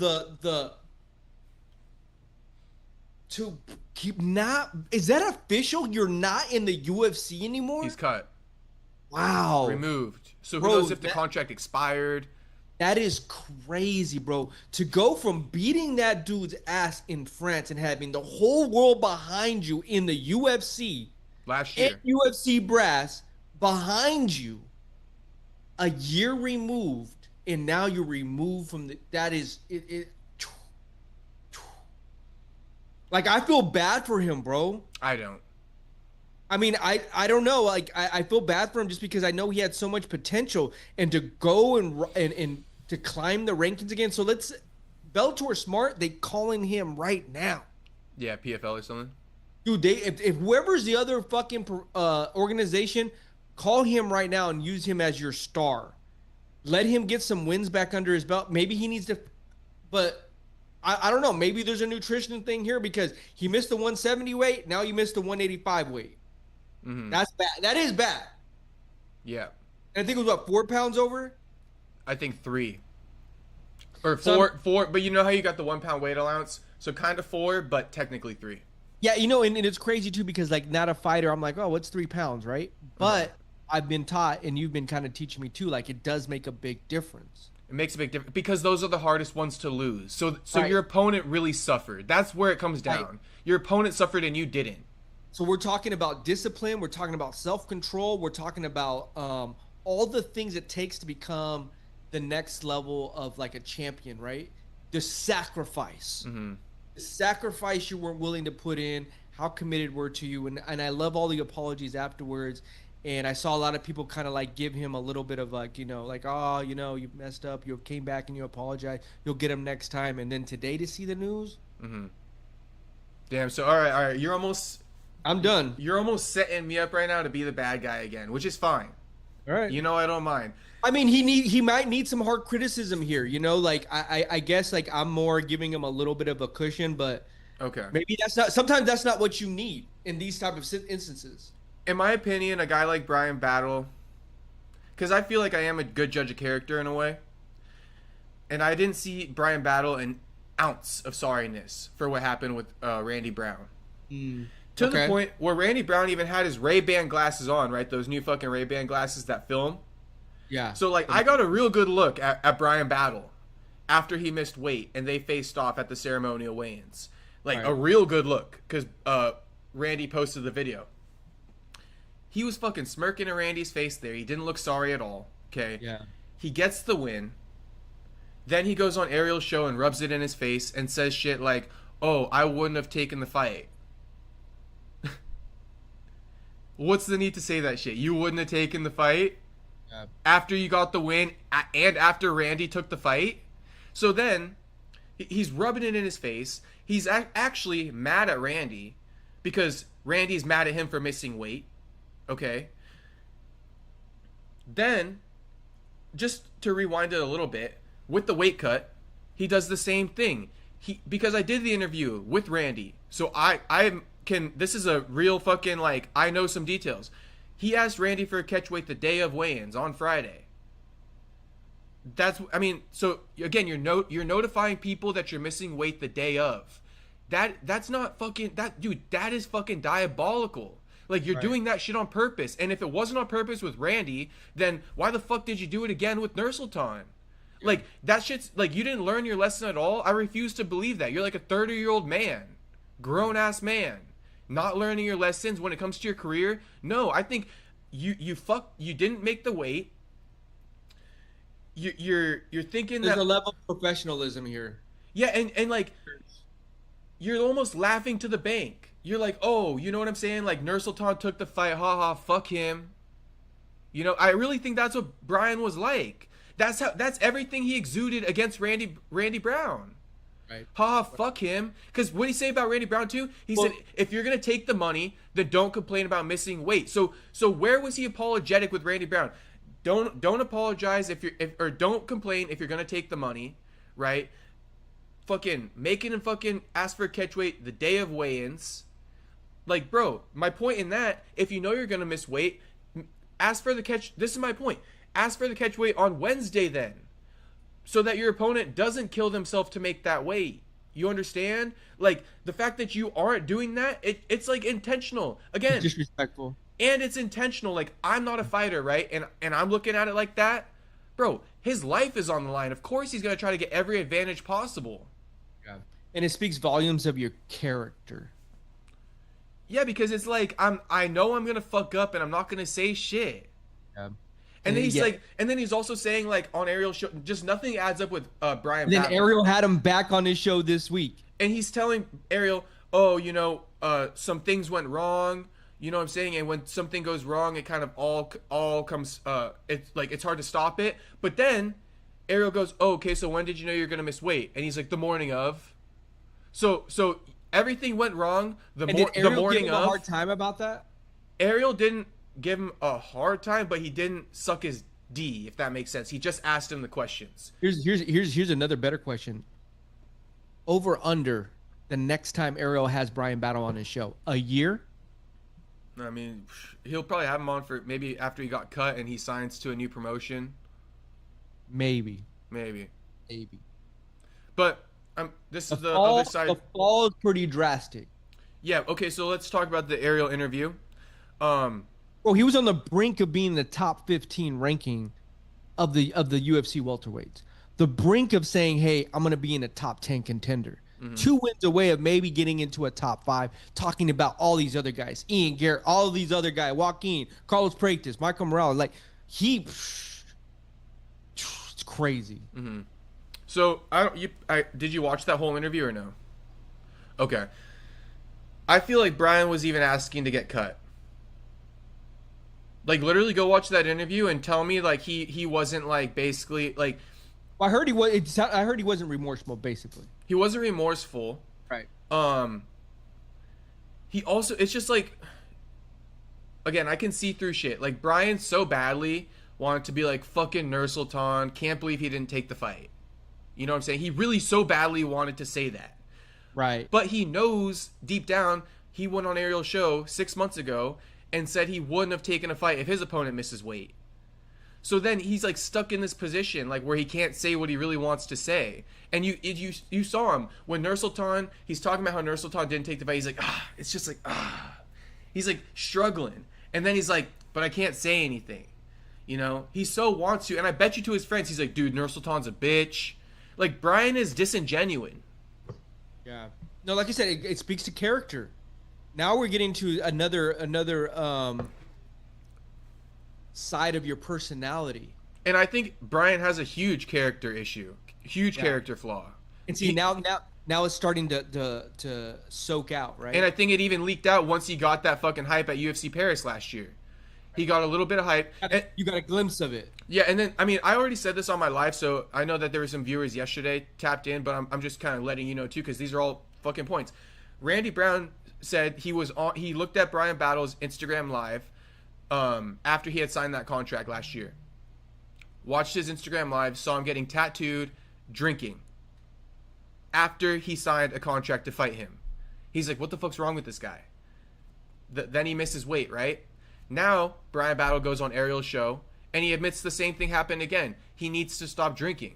to keep not, is that official? You're not in the UFC anymore? He's cut. Wow. Removed. So who Bro, knows if the contract expired? That is crazy, bro. To go from beating that dude's ass in France and having the whole world behind you in the UFC Last year. and UFC brass behind you, a year removed, and now you're removed from the. That is it. Like, I feel bad for him, bro. I don't. I mean, I don't know. Like, I feel bad for him just because I know he had so much potential, and to go and to climb the rankings again. So let's Bellator smart. They calling him right now. Yeah, PFL or something. Dude, if whoever's the other fucking organization, call him right now and use him as your star. Let him get some wins back under his belt. Maybe he needs to, but I don't know. Maybe there's a nutrition thing here because he missed the 170 weight. Now you missed the 185 weight. Mm-hmm. That's bad. That is bad. Yeah. And I think it was what, 4 pounds over? I think 3. Or 4, but you know how you got the 1 pound weight allowance? So kind of 4, but technically 3. Yeah, you know, and it's crazy too because like not a fighter, I'm like, oh, what's 3 pounds, right? But I've been taught, and you've been kind of teaching me too, like it does make a big difference. It makes a big difference because those are the hardest ones to lose. So Right. your opponent really suffered. That's where it comes down. Right. Your opponent suffered and you didn't. So we're talking about discipline. We're talking about self-control. We're talking about all the things it takes to become the next level of like a champion, right? The sacrifice. Mm-hmm. The sacrifice you weren't willing to put in, how committed were to you. And I love all the apologies afterwards. And I saw a lot of people kind of like give him a little bit of like, you know, like, oh, you know, you messed up. You came back and you apologized. You'll get him next time. And then today to see the news. Mm-hmm. Damn. So, all right. I'm done. You're almost setting me up right now to be the bad guy again, which is fine. All right. You know, I don't mind. I mean, he might need some hard criticism here, you know, like I guess like I'm more giving him a little bit of a cushion, but Okay. maybe sometimes that's not what you need in these type of instances. In my opinion, a guy like Bryan Battle, because I feel like I am a good judge of character in a way, and I didn't see Bryan Battle an ounce of sorriness for what happened with Randy Brown. To the point where Randy Brown even had his Ray-Ban glasses on, right? Those new fucking Ray-Ban glasses that film. Yeah. So, like, I got a real good look at Bryan Battle after he missed weight and they faced off at the ceremonial weigh-ins. Like, a real good look because Randy posted the video. He was fucking smirking in Randy's face there. He didn't look sorry at all, okay? Yeah. He gets the win. Then he goes on Ariel's show and rubs it in his face and says shit like, oh, I wouldn't have taken the fight. What's the need to say that shit? You wouldn't have taken the fight after you got the win and after Randy took the fight? So then he's rubbing it in his face. He's actually mad at Randy because Randy's mad at him for missing weight. Okay. Then, just to rewind it a little bit, with the weight cut, he does the same thing. Because I did the interview with Randy, so this is a real fucking, like, I know some details. He asked Randy for a catch weight the day of weigh-ins on Friday. So again, you're notifying people that you're missing weight the day of. That's not fucking, that is fucking diabolical. Like, you're doing that shit on purpose. And if it wasn't on purpose with Randy, then why the fuck did you do it again with Nursultan? Like, that shit's, like, you didn't learn your lesson at all? I refuse to believe that. You're like a 30-year-old man. Grown-ass man. not learning your lessons when it comes to your career. No, I think you didn't make the weight. You're thinking There's that a level of professionalism here. yeah, and like you're almost laughing to the bank. You're like, oh, you know what I'm saying? Like Nursultan took the fight, haha, fuck him. You know, I really think that's what Bryan was like. That's everything he exuded against Randy Brown. Right. Haha, fuck him. Because what did he say about Randy Brown too? He said, if you're gonna take the money, then don't complain about missing weight. So where was he apologetic with Randy Brown? Don't apologize or don't complain if you're gonna take the money, right? Fucking making him fucking ask for a catch weight the day of weigh-ins. Like, bro, my point in that, if you know you're gonna miss weight, ask for the catch. This is my point. Ask for the catch weight on Wednesday then, so that your opponent doesn't kill themselves to make that weight. You understand? Like, the fact that you aren't doing that, it's like intentional. Again, It's disrespectful. and it's intentional. Like, I'm not a fighter, right? And I'm looking at it like that. Bro, his life is on the line. Of course he's going to try to get every advantage possible. Yeah. And it speaks volumes of your character. Yeah, because it's like, I know I'm going to fuck up and I'm not going to say shit. Yeah. And then he's Yeah. like, and then he's also saying, like, on Ariel's show, just nothing adds up with Bryan And then Battle. Ariel had him back on his show this week. And he's telling Ariel, oh, you know, some things went wrong. You know what I'm saying? And when something goes wrong, it kind of all comes, it's like, it's hard to stop it. But then Ariel goes, oh, okay, so when did you know you're going to miss weight? And he's like, the morning of. So everything went wrong the morning give him of. a hard time about that? Ariel didn't give him a hard time, but he didn't suck his D, if that makes sense. He just asked him the questions. Here's another better question. Over under the next time Ariel has Bryan Battle on his show, a year? I mean, he'll probably have him on for maybe after he got cut and he signs to a new promotion. Maybe. But this is the other side. The fall is pretty drastic. Yeah. Okay. So let's talk about the Ariel interview. Bro, he was on the brink of being the top 15 ranking of the UFC welterweights. The brink of saying, "Hey, I'm going to be in a top 10 contender." Mm-hmm. 2 wins away of maybe getting into a top 5. Talking about all these other guys, Ian Garrett, all of these other guys, Joaquin, Carlos Prates, Michael Morales. Like it's crazy. Mm-hmm. So did you watch that whole interview or no? Okay. I feel like Bryan was even asking to get cut. Like, literally go watch that interview and tell me, like, he wasn't, like, basically, like... Well, I heard he wasn't remorseful, basically. He wasn't remorseful. Right. He also... It's just, like... Again, I can see through shit. Like, Bryan so badly wanted to be, like, fucking Nursultan. Can't believe he didn't take the fight. You know what I'm saying? He really so badly wanted to say that. Right. But he knows, deep down, he went on Ariel's show 6 months ago... and said he wouldn't have taken a fight if his opponent misses weight. So then he's like stuck in this position, like where he can't say what he really wants to say. And you saw him when Nursultan, he's talking about how Nursultan didn't take the fight. He's like, it's just like, he's like struggling. And then he's like, but I can't say anything. You know, he so wants to. And I bet you to his friends, he's like, dude, Nursultan's a bitch. Like, Bryan is disingenuous. Yeah. No, like I said, it speaks to character. Now we're getting to another side of your personality. And I think Bryan has a huge character issue, character flaw. And see, now it's starting to soak out, right? And I think it even leaked out once he got that fucking hype at UFC Paris last year. He got a little bit of hype. You got a glimpse of it. Yeah, and then, I mean, I already said this on my live, so I know that there were some viewers yesterday tapped in, but I'm just kind of letting you know, too, because these are all fucking points. Randy Brown said he looked at Bryan Battle's Instagram live after he had signed that contract last year. Watched his Instagram live, saw him getting tattooed, drinking. After he signed a contract to fight him. He's like, what the fuck's wrong with this guy? Then he misses weight, right? Now, Bryan Battle goes on Ariel's show, and he admits the same thing happened again. He needs to stop drinking.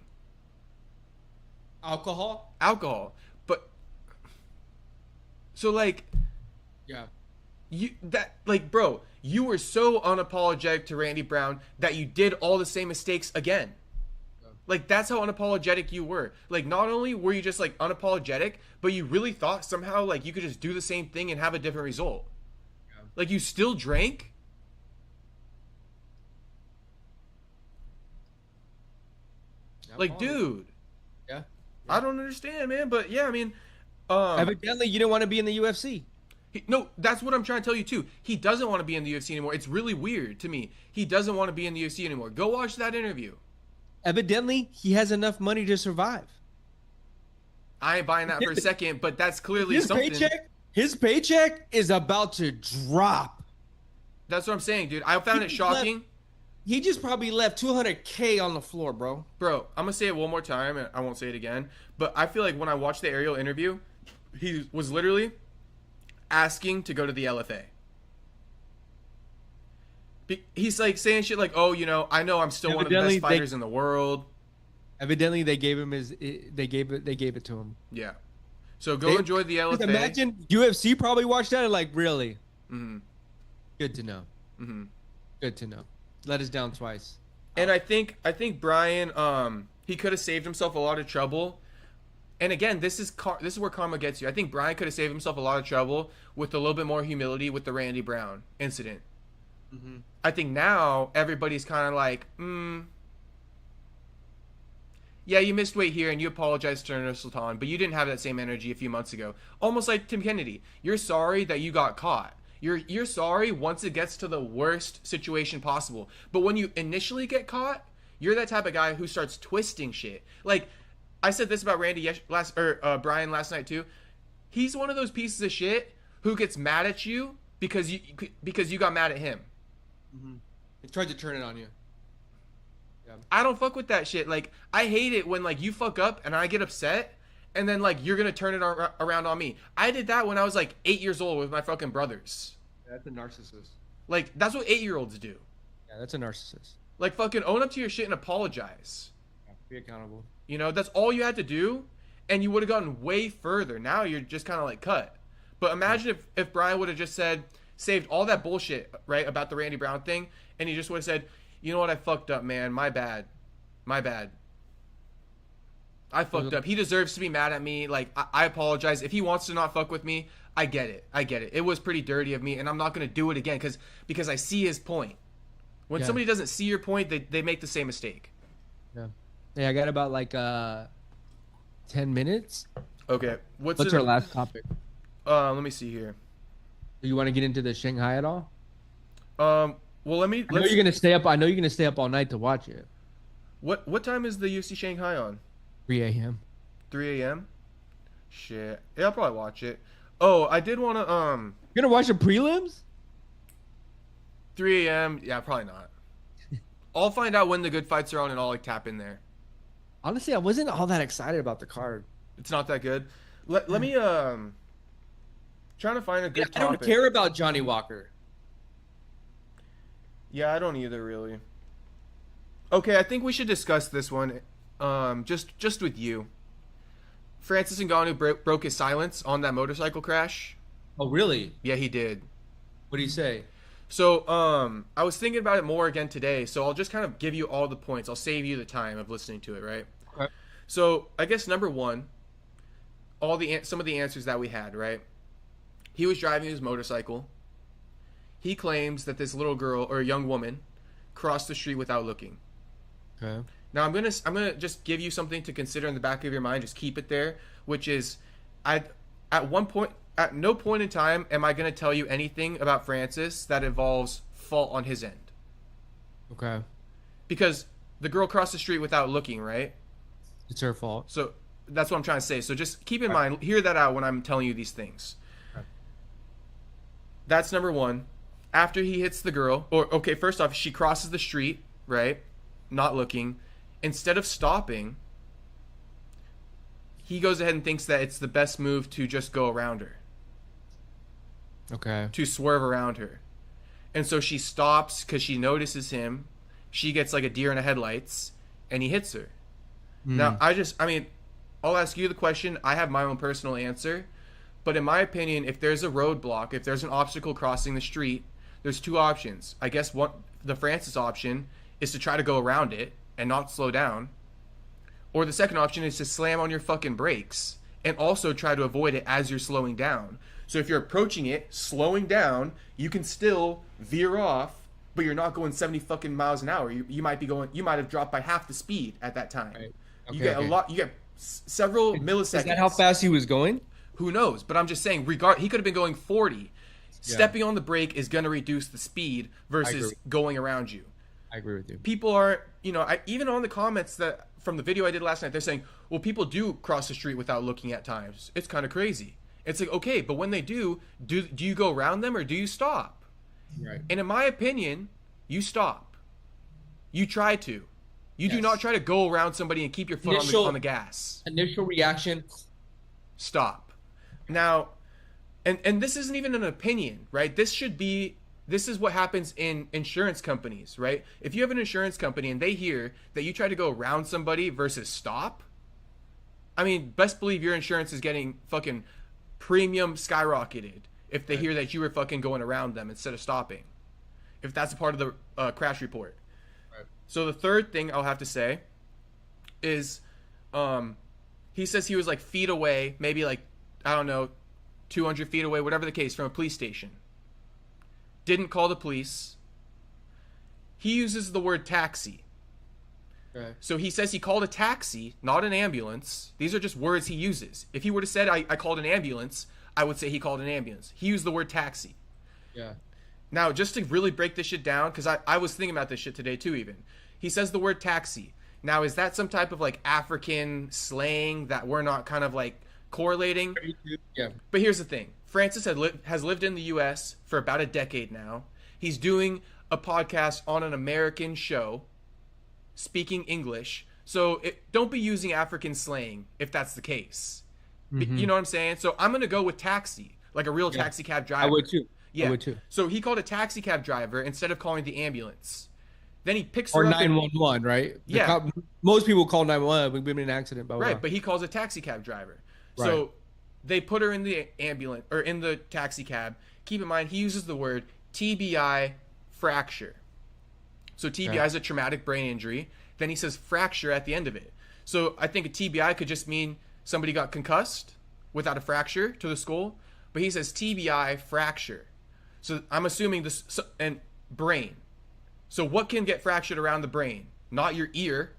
Alcohol. But so, like, yeah, bro, you were so unapologetic to Randy Brown that you did all the same mistakes again. Like, that's how unapologetic you were. Like, not only were you just, like, unapologetic, but you really thought somehow, like, you could just do the same thing and have a different result. Yeah. Like, you still drank. Like, dude. Yeah. I don't understand, man. But, yeah, I mean. Evidently, you didn't want to be in the UFC. No, that's what I'm trying to tell you, too. He doesn't want to be in the UFC anymore. It's really weird to me. He doesn't want to be in the UFC anymore. Go watch that interview. Evidently, he has enough money to survive. I ain't buying that for a second, but that's clearly something. His paycheck is about to drop. That's what I'm saying, dude. I found it shocking. He just probably left $200K on the floor, bro. Bro, I'm going to say it one more time, and I won't say it again. But I feel like when I watched the Ariel interview, he was literally asking to go to the LFA. He's like saying shit like, "Oh, you know, I know I'm still one of the best fighters in the world." Evidently, they gave him they gave it to him. Yeah. So go enjoy the LFA. Imagine UFC probably watched that and like, really? Mm-hmm. Good to know. Mm-hmm. Good to know. Let us down twice. And I think Bryan, he could have saved himself a lot of trouble. And again, this is where karma gets you. I think Bryan could have saved himself a lot of trouble with a little bit more humility with the Randy Brown incident. Mm-hmm. I think now everybody's kind of like, yeah, you missed weight here and you apologized to Turner Sultan, but you didn't have that same energy a few months ago. Almost like Tim Kennedy. You're sorry that you got caught. You're sorry once it gets to the worst situation possible. But when you initially get caught, you're that type of guy who starts twisting shit. Like, I said this about Bryan last night too. He's one of those pieces of shit who gets mad at you because you got mad at him. Mm-hmm. He tried to turn it on you. Yeah. I don't fuck with that shit. Like, I hate it when like you fuck up and I get upset and then like you're gonna turn it around on me. I did that when I was like 8 years old with my fucking brothers. Yeah, that's a narcissist. Like, that's what 8-year-olds do. Yeah, that's a narcissist. Like, fucking own up to your shit and apologize. Yeah, be accountable. You know, that's all you had to do, and you would have gotten way further. Now you're just kind of like cut. But imagine if Bryan would have just saved all that bullshit, right, about the Randy Brown thing, and he just would have said, you know what, I fucked up, man. My bad. I fucked up. He deserves to be mad at me. Like, I apologize. If he wants to not fuck with me, I get it. It was pretty dirty of me, and I'm not going to do it again because I see his point. When somebody doesn't see your point, they make the same mistake. Yeah. Hey, I got about like 10 minutes. Okay. What's our last topic? Let me see here. Do you want to get into the Shanghai at all? Well, I know you're gonna stay up. I know you're gonna stay up all night to watch it. What time is the UFC Shanghai on? 3 a.m. 3 a.m. Shit. Yeah, I'll probably watch it. Oh, I did want to You're gonna watch the prelims? 3 a.m. Yeah, probably not. I'll find out when the good fights are on and I'll like tap in there. Honestly, I wasn't all that excited about the card. It's not that good. Let me trying to find a good topic. I don't care about Johnny Walker. Yeah, I don't either really. Okay, I think we should discuss this one just with you. Francis Ngannou broke his silence on that motorcycle crash. Oh, really? Yeah, he did. What did he say? So, I was thinking about it more again today, so I'll just kind of give you all the points. I'll save you the time of listening to it, right? Okay. So, I guess number one, some of the answers that we had, right? He was driving his motorcycle. He claims that this little girl or young woman crossed the street without looking. Okay. Now, I'm gonna just give you something to consider in the back of your mind. Just keep it there, which is, at no point in time am I going to tell you anything about Francis that involves fault on his end. Okay. Because the girl crossed the street without looking, right? It's her fault. So that's what I'm trying to say. So just keep in mind, hear that out when I'm telling you these things. Okay. That's number one. After he hits the girl, first off, she crosses the street, right? Not looking. Instead of stopping, he goes ahead and thinks that it's the best move to just go around her. Okay. To swerve around her. And so she stops because she notices him. She gets like a deer in the headlights, and he hits her. Now, I'll ask you the question. I have my own personal answer. But in my opinion, if there's a roadblock, if there's an obstacle crossing the street, there's two options. I guess the Francis option is to try to go around it and not slow down. Or the second option is to slam on your fucking brakes and also try to avoid it as you're slowing down. So if you're approaching it, slowing down, you can still veer off, but you're not going 70 fucking miles an hour. You might have dropped by half the speed at that time. Right. You get several milliseconds. Is that how fast he was going? Who knows? But I'm just saying, he could have been going 40. Stepping on the brake is going to reduce the speed versus going around you. I agree with you. People are, even on the comments that from the video I did last night, they're saying, well, people do cross the street without looking at times. It's kind of crazy. It's like, okay, but when they do you go around them or do you stop? Right. And in my opinion, you stop. You try to. You do not try to go around somebody and keep your foot on the gas. Initial reaction. Stop. Now, and this isn't even an opinion, right? This is what happens in insurance companies, right? If you have an insurance company and they hear that you try to go around somebody versus stop, I mean, best believe your insurance is getting fucking premium skyrocketed if they hear that you were fucking going around them instead of stopping. If that's a part of the crash report. Right. So the third thing I'll have to say is he says he was like feet away, maybe like, I don't know, 200 feet away, whatever the case, from a police station. Didn't call the police. He uses the word taxi. Okay. So he says he called a taxi, not an ambulance. These are just words he uses. If he would have said, I called an ambulance, I would say he called an ambulance. He used the word taxi. Yeah. Now, just to really break this shit down, because I was thinking about this shit today too even. He says the word taxi. Now, is that some type of like African slang that we're not kind of like correlating? Yeah. But here's the thing. Francis has lived in the U.S. for about a decade now. He's doing a podcast on an American show, speaking English. So don't be using African slang if that's the case. Mm-hmm. You know what I'm saying? So I'm going to go with taxi, like a real taxi cab driver. I would too. Yeah. I would too. So he called a taxi cab driver instead of calling the ambulance. Then he picks her up. Or 911, right? Yeah. Most people call 911. We've been in an accident. Blah, blah, right, blah. but he calls a taxi cab driver. Right. So they put her in the ambulance or in the taxi cab. Keep in mind, he uses the word TBI fracture. So TBI is a traumatic brain injury. Then he says fracture at the end of it. So I think a TBI could just mean somebody got concussed without a fracture to the skull. But he says TBI fracture. So I'm assuming this and brain. So what can get fractured around the brain? Not your ear.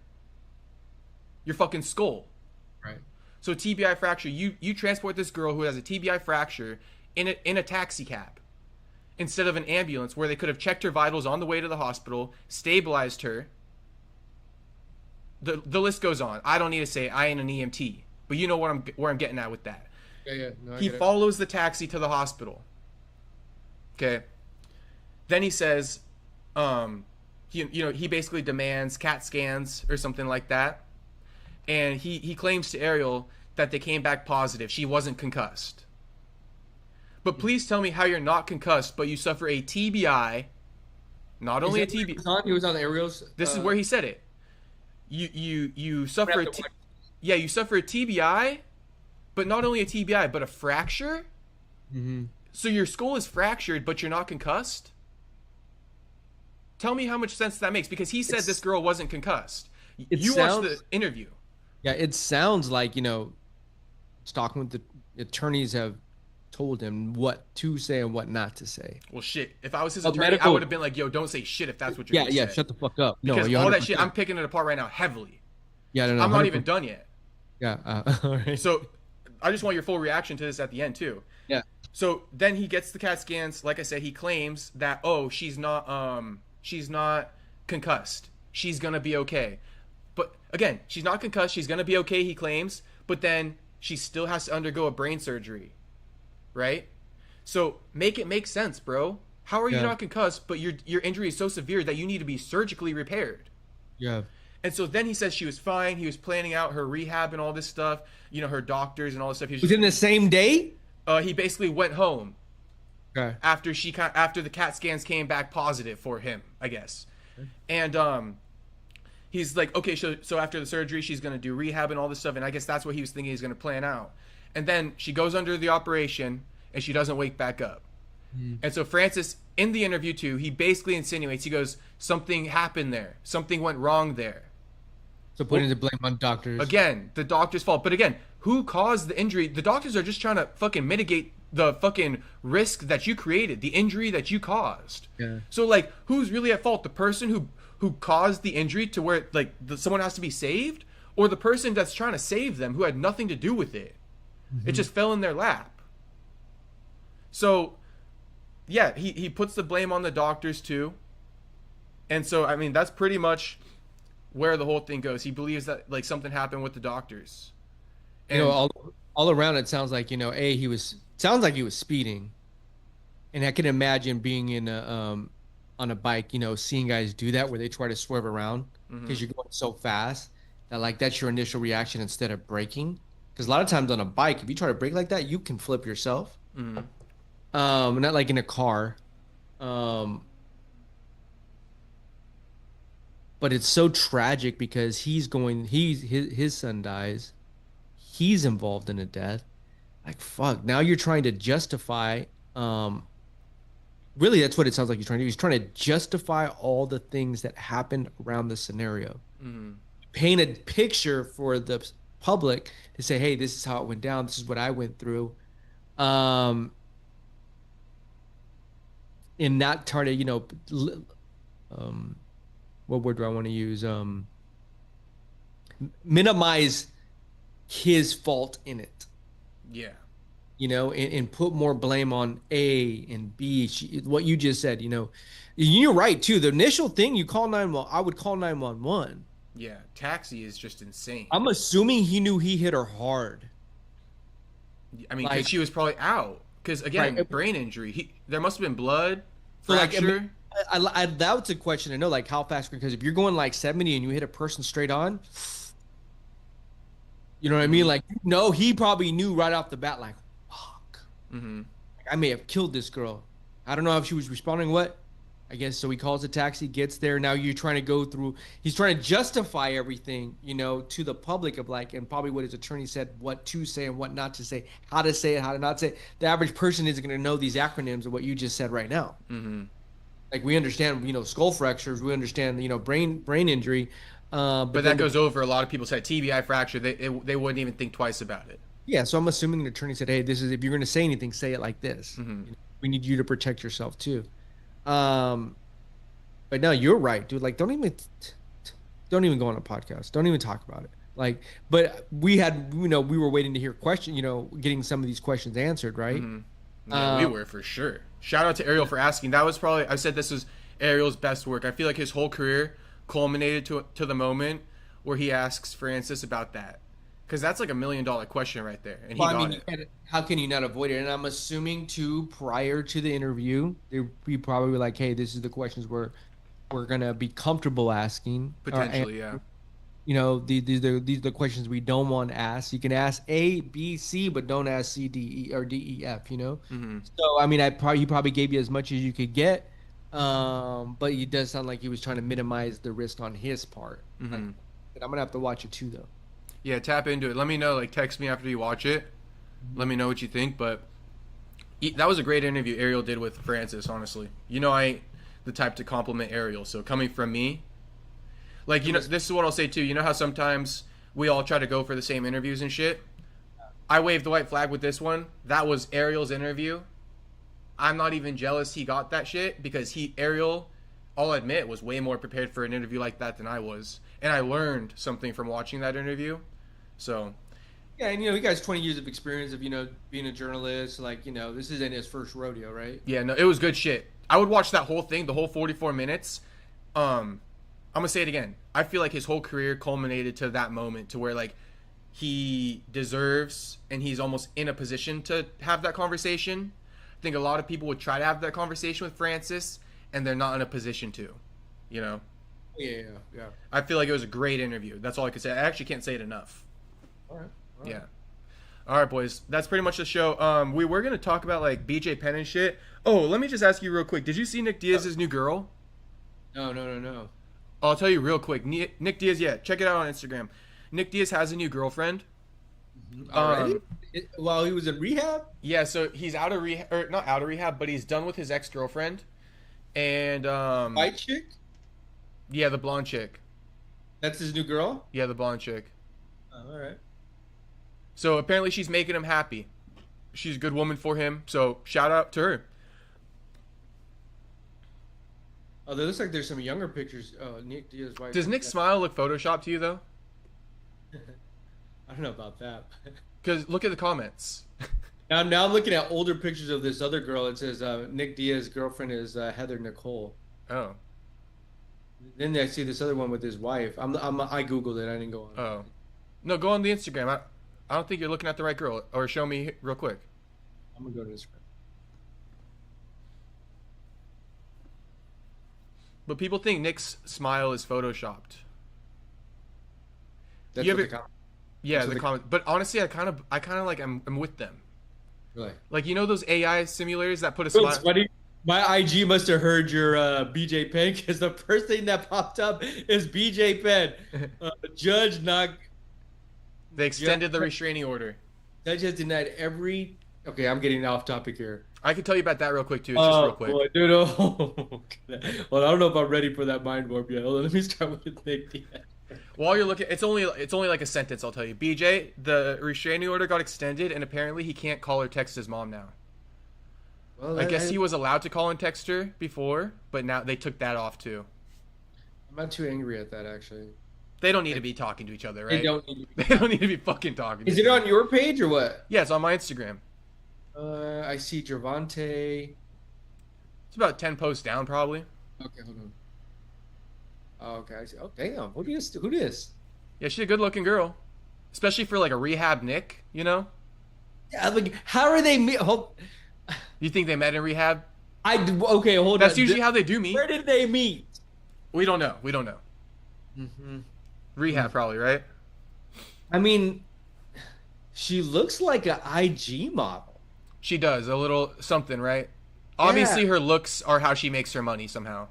Your fucking skull. Right. So TBI fracture, you transport this girl who has a TBI fracture in a taxi cab instead of an ambulance where they could have checked her vitals on the way to the hospital, stabilized her. The list goes on. I don't need to say I ain't an EMT, but you know where I'm getting at with that. Yeah. No, he follows the taxi to the hospital. Okay. Then he says, he basically demands CAT scans or something like that. And he claims to Ariel that they came back positive. She wasn't concussed. But please tell me how you're not concussed, but you suffer a TBI. Not only a TBI. He was on Ariel's. This is where he said it. You suffer you suffer a TBI, but not only a TBI, but a fracture. Mm-hmm. So your skull is fractured, but you're not concussed. Tell me how much sense that makes, because he said this girl wasn't concussed. You watched the interview. Yeah, it sounds like, talking with the attorneys have told him what to say and what not to say. Well, shit. If I was his attorney, I would have been like, yo, don't say shit if that's what you're going to say. Yeah, shut the fuck up. Because all that shit, I'm picking it apart right now heavily. Yeah, no, I'm not even done yet. Yeah, all right. So I just want your full reaction to this at the end, too. Yeah. So then he gets the CAT scans. Like I said, he claims that, she's not concussed. She's going to be okay. But again, she's not concussed. She's going to be okay, he claims. But then she still has to undergo a brain surgery. Right? So make it make sense, bro. How are you not concussed, but your injury is so severe that you need to be surgically repaired? Yeah. And so then he says she was fine. He was planning out her rehab and all this stuff. Her doctors and all this stuff. Within the same day? He basically went home. Okay. After the CAT scans came back positive for him, I guess. Okay. And he's like, okay, so after the surgery, she's gonna do rehab and all this stuff, and I guess that's what he was thinking he's gonna plan out. And then she goes under the operation, and she doesn't wake back up. Mm. And so Francis, in the interview too, he basically insinuates, he goes, something happened there, something went wrong there. So putting the blame on doctors. Again, the doctor's fault. But again, who caused the injury? The doctors are just trying to fucking mitigate the fucking risk that you created, the injury that you caused. Yeah. So like, who's really at fault? The person who caused the injury to where like someone has to be saved, or the person that's trying to save them who had nothing to do with it? It just fell in their lap. So, yeah, he puts the blame on the doctors too. And so, I mean, that's pretty much where the whole thing goes. He believes that like something happened with the doctors. And, all around it sounds like, sounds like he was speeding. And I can imagine being in on a bike, seeing guys do that where they try to swerve around because you're going so fast that like that's your initial reaction instead of braking. Because a lot of times on a bike, if you try to brake like that, you can flip yourself. Not like in a car. But it's so tragic because his son dies. He's involved in a death. Like, fuck. Now you're trying to justify. Really, that's what it sounds like he's trying to do. He's trying to justify all the things that happened around the scenario. Paint a picture for the public to say, hey, this is how it went down. This is what I went through. And not try to, what word do I want to use? Minimize his fault in it. Yeah. And put more blame on A and B. What you just said, you're right too. The initial thing you call 911, I would call 911. Yeah, taxi is just insane. I'm assuming he knew he hit her hard. I mean, because she was probably out. Because again, right. Brain injury. There must have been blood, So fracture. that's a question to know, like how fast. Because if you're going like 70 and you hit a person straight on, you know what I mean? Like, no, he probably knew right off the bat, like, fuck, like, I may have killed this girl. I don't know if she was responding. What? I guess so. He calls a taxi, gets there. Now you're trying to go through. He's trying to justify everything, to the public of like, and probably what his attorney said, what to say and what not to say, how to say it, how to not say it. The average person isn't going to know these acronyms of what you just said right now. Like we understand, skull fractures. We understand, brain injury. But that goes over. A lot of people said TBI fracture. They wouldn't even think twice about it. Yeah. So I'm assuming the attorney said, hey, this is, if you're going to say anything, say it like this. We need you to protect yourself too. But no, you're right, dude. Like, don't even go on a podcast. Don't even talk about it. Like, but we had, we were waiting to hear getting some of these questions answered, right? Yeah, we were for sure. Shout out to Ariel for asking. That was probably, I said this was Ariel's best work. I feel like his whole career culminated to the moment where he asks Francis about that. Because that's like $1 million question right there. And he got it. How can you not avoid it? And I'm assuming too, prior to the interview, we probably were like, hey, this is the questions we're gonna be comfortable asking. Potentially, yeah. These are the questions we don't want to ask. You can ask A, B, C, but don't ask C, D, E, or D, E, F. So I mean, he probably gave you as much as you could get. But it does sound like he was trying to minimize the risk on his part. Like, I'm gonna have to watch it too, though. Yeah, tap into it. Let me know. Like, text me after you watch it. Let me know what you think. But that was a great interview Ariel did with Francis, honestly. I ain't the type to compliment Ariel. So coming from me, like, this is what I'll say too. You know how sometimes we all try to go for the same interviews and shit? I waved the white flag with this one. That was Ariel's interview. I'm not even jealous he got that shit because Ariel, I'll admit, was way more prepared for an interview like that than I was. And I learned something from watching that interview. So, yeah, and he got 20 years of experience of being a journalist. Like this isn't his first rodeo, right? Yeah, no, it was good shit. I would watch that whole thing, the whole 44 minutes. I'm gonna say it again. I feel like his whole career culminated to that moment, to where like he deserves and he's almost in a position to have that conversation. I think a lot of people would try to have that conversation with Francis, and they're not in a position to. Yeah. I feel like it was a great interview. That's all I could say. I actually can't say it enough. All right. Yeah. All right, boys. That's pretty much the show. We were gonna talk about like BJ Penn and shit. Oh, let me just ask you real quick. Did you see Nick Diaz's new girl? No. I'll tell you real quick. Nick Diaz, yeah, check it out on Instagram. Nick Diaz has a new girlfriend. Already? While he was in rehab? Yeah, so he's out of rehab, or not out of rehab, but he's done with his ex-girlfriend. And White chick? Yeah, the blonde chick. That's his new girl? Yeah, the blonde chick. Oh, all right. So apparently she's making him happy. She's a good woman for him. So shout out to her. Oh, there looks like there's some younger pictures. Oh, Nick Diaz's wife. Does Nick's smile look photoshopped to you though? I don't know about that. Because look at the comments. Now I'm looking at older pictures of this other girl. It says Nick Diaz's girlfriend is Heather Nicole. Oh. Then I see this other one with his wife. I googled it. I didn't go on. Oh. No, go on the Instagram. I don't think you're looking at the right girl. Or show me real quick. I'm gonna go to Instagram. But people think Nick's smile is photoshopped. That's You what ever- the comment. Yeah, That's what the the- comment. But honestly, I kind of like I'm with them. Really? Like you know those AI simulators that put a It's smile. funny. My IG must have heard your BJ Penn because the first thing that popped up is BJ Penn. Judge They extended the restraining order. Judge has denied every. Okay, I'm getting off topic here. I can tell you about that real quick too. It's just real quick. Boy, dude, oh. Well, I don't know if I'm ready for that mind warp yet. Hold on, let me start with Nick Diaz. While you're looking, it's only like a sentence. I'll tell you. BJ, the restraining order got extended, and apparently he can't call or text his mom now. Well, I guess he was allowed to call and text her before, but now they took that off too. I'm not too angry at that actually. They don't need to be talking to each other, right? They don't need to be. They don't need to be fucking talking. Is to it each on other. your page or what? Yeah, it's on my Instagram. I see Gervonta. It's about 10 posts down, probably. Okay, hold on. Oh, okay, I see. Oh, damn. Who this? Yeah, she's a good-looking girl, especially for like a rehab Nick. You know? Yeah, like, how are they meet? You think they met in rehab? Okay, hold on. That's usually how they do meet. Where did they meet? We don't know. Mm-hmm. Rehab, probably, right? I mean, she looks like an IG model. She does a little something, right? Obviously, her looks are how she makes her money somehow.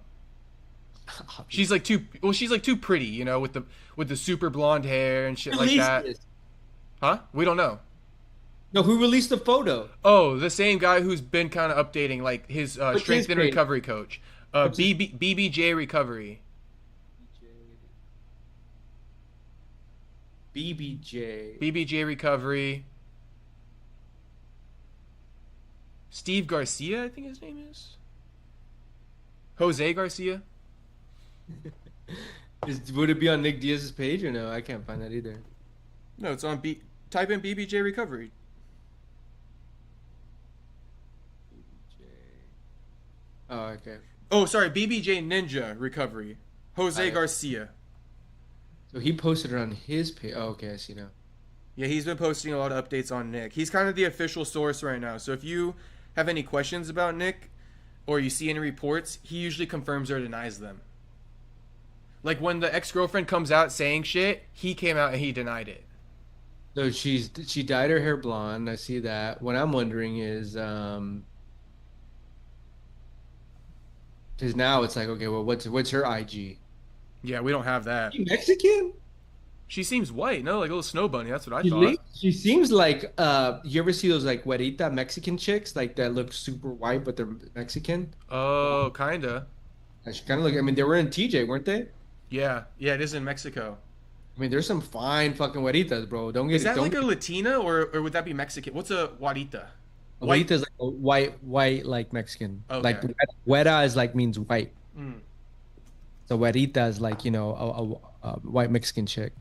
She's like too pretty, you know, with the super blonde hair and shit like that. This? Huh? We don't know. No, who released the photo? Oh, the same guy who's been kind of updating, like his strength his and page? recovery coach, BBJ Recovery. BBJ Recovery. Steve Garcia, I think his name is. Jose Garcia. Would it be on Nick Diaz's page or no? I can't find that either. No, it's on type in BBJ Recovery. Oh, okay. Oh, sorry, BBJ Ninja Recovery. Jose Garcia. So he posted it on his page. Oh, okay, I see now. Yeah, he's been posting a lot of updates on Nick. He's kind of the official source right now. So if you have any questions about Nick or you see any reports, he usually confirms or denies them. Like when the ex-girlfriend comes out saying shit, he came out and he denied it. So she dyed her hair blonde. I see that. What I'm wondering is, because now it's like, okay, well, what's her IG? Yeah, we don't have that. She Mexican? She seems white, no? Like a little snow bunny. That's what I thought. She seems like you ever see those like güerita Mexican chicks like that look super white but they're Mexican? Oh, kinda. She kind of look. I mean, they were in TJ, weren't they? Yeah, it is in Mexico. I mean, there's some fine fucking güeritas, bro. Don't get Is that don't like a Latina or would that be Mexican? What's a guarita? Güerita is like a white like Mexican. Okay. Like güera is like means white. Mm. So güerita is like, you know, a white Mexican chick.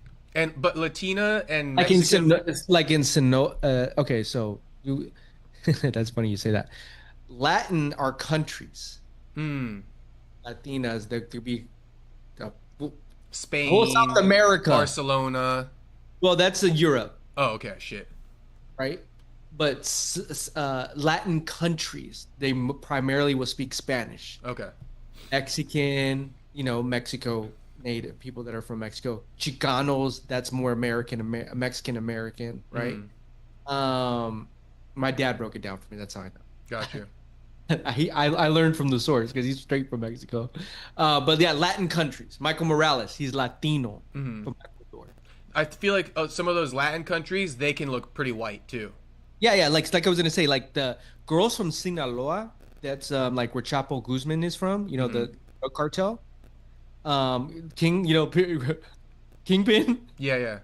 But Latina and Like Mexican, okay, so you that's funny you say that. Latin are countries. Latinas, there could be Spain, whole South America. Barcelona. Well, that's Europe, Oh, okay, shit. right? But Latin countries, they primarily will speak Spanish. Okay. Mexican, you know, Mexico native people that are from Mexico. Chicanos, that's more Mexican American, right? My dad broke it down for me. That's how I know. Gotcha. I learned from the source because he's straight from Mexico. But yeah, Latin countries. Michael Morales, he's Latino from Ecuador. I feel like some of those Latin countries, they can look pretty white too. Yeah, like I was gonna say, like the girls from Sinaloa, that's like where Chapo Guzman is from. You know, the cartel. King, you know, Kingpin. Yeah, yeah.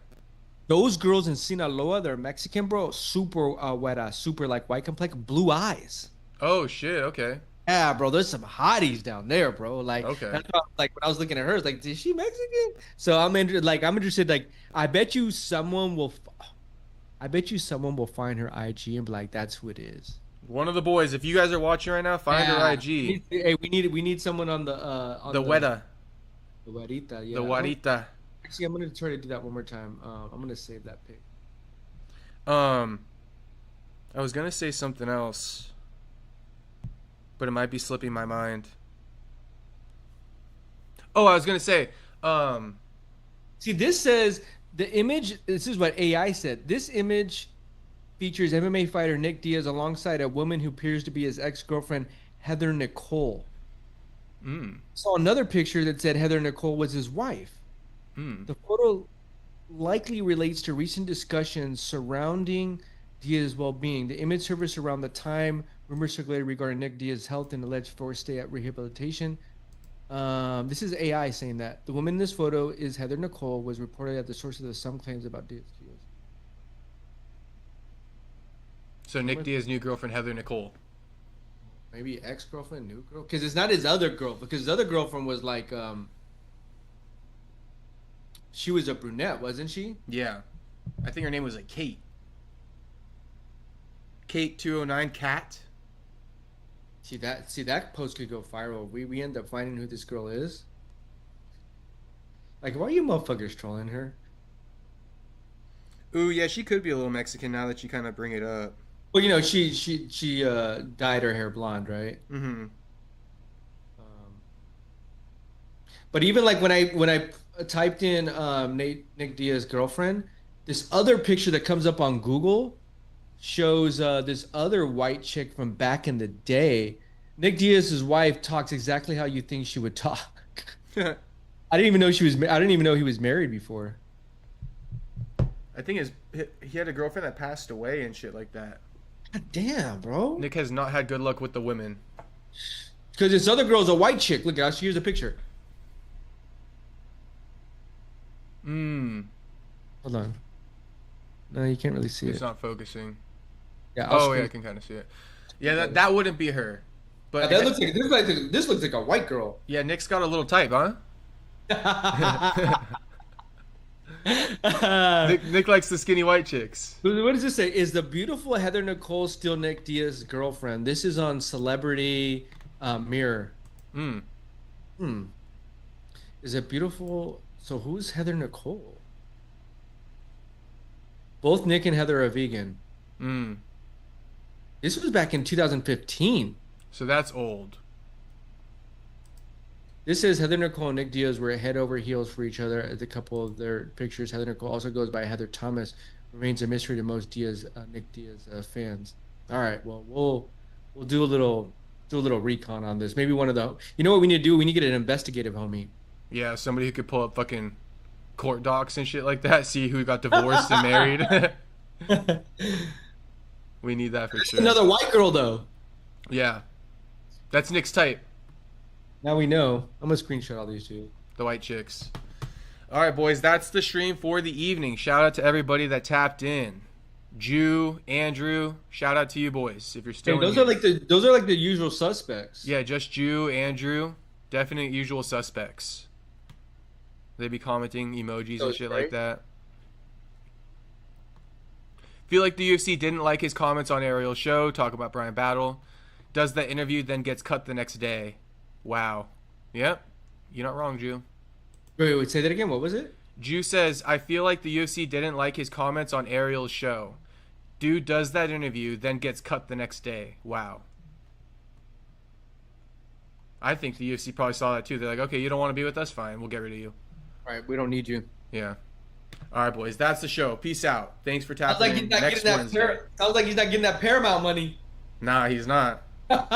Those girls in Sinaloa, they're Mexican, bro. Super wet, super like white complexion, blue eyes. Oh shit. Okay. Yeah, bro. There's some hotties down there, bro. Like Okay. that's why, like when I was looking at her, it's like, is she Mexican? So I'm interested. Like I'm interested. Like I bet you someone will. I bet you someone will find her IG and be like, that's who it is. One of the boys. If you guys are watching right now, find her IG. Hey, we need someone on the The Weta. The Guarita, yeah. The Guarita. Actually, I'm gonna try to do that one more time. I'm gonna save that pic. I was gonna say something else, but it might be slipping my mind. Oh, I was gonna say, See, this says the image. This is what AI said. This image features MMA fighter Nick Diaz alongside a woman who appears to be his ex-girlfriend Heather Nicole. Saw another picture that said Heather Nicole was his wife. The photo likely relates to recent discussions surrounding Diaz's well-being. The image surfaced around the time rumors circulated regarding Nick Diaz's health and alleged forced stay at rehabilitation. This is AI saying that. The woman in this photo is Heather Nicole, was reported at the source of some claims about Diaz. so Nick Diaz's new girlfriend Heather Nicole. Maybe ex-girlfriend, new girl? Because it's not his other girl. Because his other girlfriend was like, she was a brunette, wasn't she? Yeah, I think her name was like Kate. Kate 209 Cat. See that post could go viral. We end up finding who this girl is. Like, why are you motherfuckers trolling her? Ooh, yeah, she could be a little Mexican now that you kind of bring it up. Well, you know, she dyed her hair blonde, right? Mm-hmm. But even like when I typed in Nick Diaz's girlfriend, this other picture that comes up on Google shows this other white chick from back in the day. Nick Diaz's wife talks exactly how you think she would talk. I didn't even know he was married before. I think he had a girlfriend that passed away and shit like that. God damn, bro. Nick has not had good luck with the women. Because this other girl's a white chick. Look, guys, here's a picture. Hold on. No, you can't really see it. It's not focusing. Yeah. Yeah, I can kind of see it. Yeah, that wouldn't be her. But that looks like this looks like a white girl. Yeah, Nick's got a little type, huh? Nick likes the skinny white chicks. What does this say? Is the beautiful Heather Nicole still Nick Diaz's girlfriend? This is on Celebrity Mirror. Is it beautiful? So who's Heather Nicole? Both Nick and Heather are vegan. This was back in 2015. So that's old. This says Heather Nicole and Nick Diaz were head over heels for each other. At a couple of their pictures, Heather Nicole also goes by Heather Thomas. Remains a mystery to most Nick Diaz fans. All right, well we'll do a little recon on this. Maybe one of the. You know what we need to do? We need to get an investigative homie. Yeah, somebody who could pull up fucking court docs and shit like that. See who got divorced and married. We need that for sure. Another white girl though. Yeah, that's Nick's type. Now we know. I'm gonna screenshot all these two. The white chicks. All right, boys, that's the stream for the evening. Shout out to everybody that tapped in. Jew, Andrew, shout out to you boys if you're still. Hey, those are like the usual suspects. Yeah, just Jew, Andrew, definite usual suspects. They be commenting emojis and shit like that. Feel like the UFC didn't like his comments on Ariel's show. Talk about Bryan Battle. Does the interview then gets cut the next day? Wow. Yep. You're not wrong, Jew. Wait, say that again. What was it? Jew says, I feel like the UFC didn't like his comments on Ariel's show. Dude does that interview, then gets cut the next day. Wow. I think the UFC probably saw that too. They're like, okay, you don't want to be with us? Fine, we'll get rid of you. All right, we don't need you. Yeah. All right, boys, that's the show. Peace out. Thanks for tapping Sounds like in. Next Wednesday. sounds like he's not getting that Paramount money. Nah, he's not.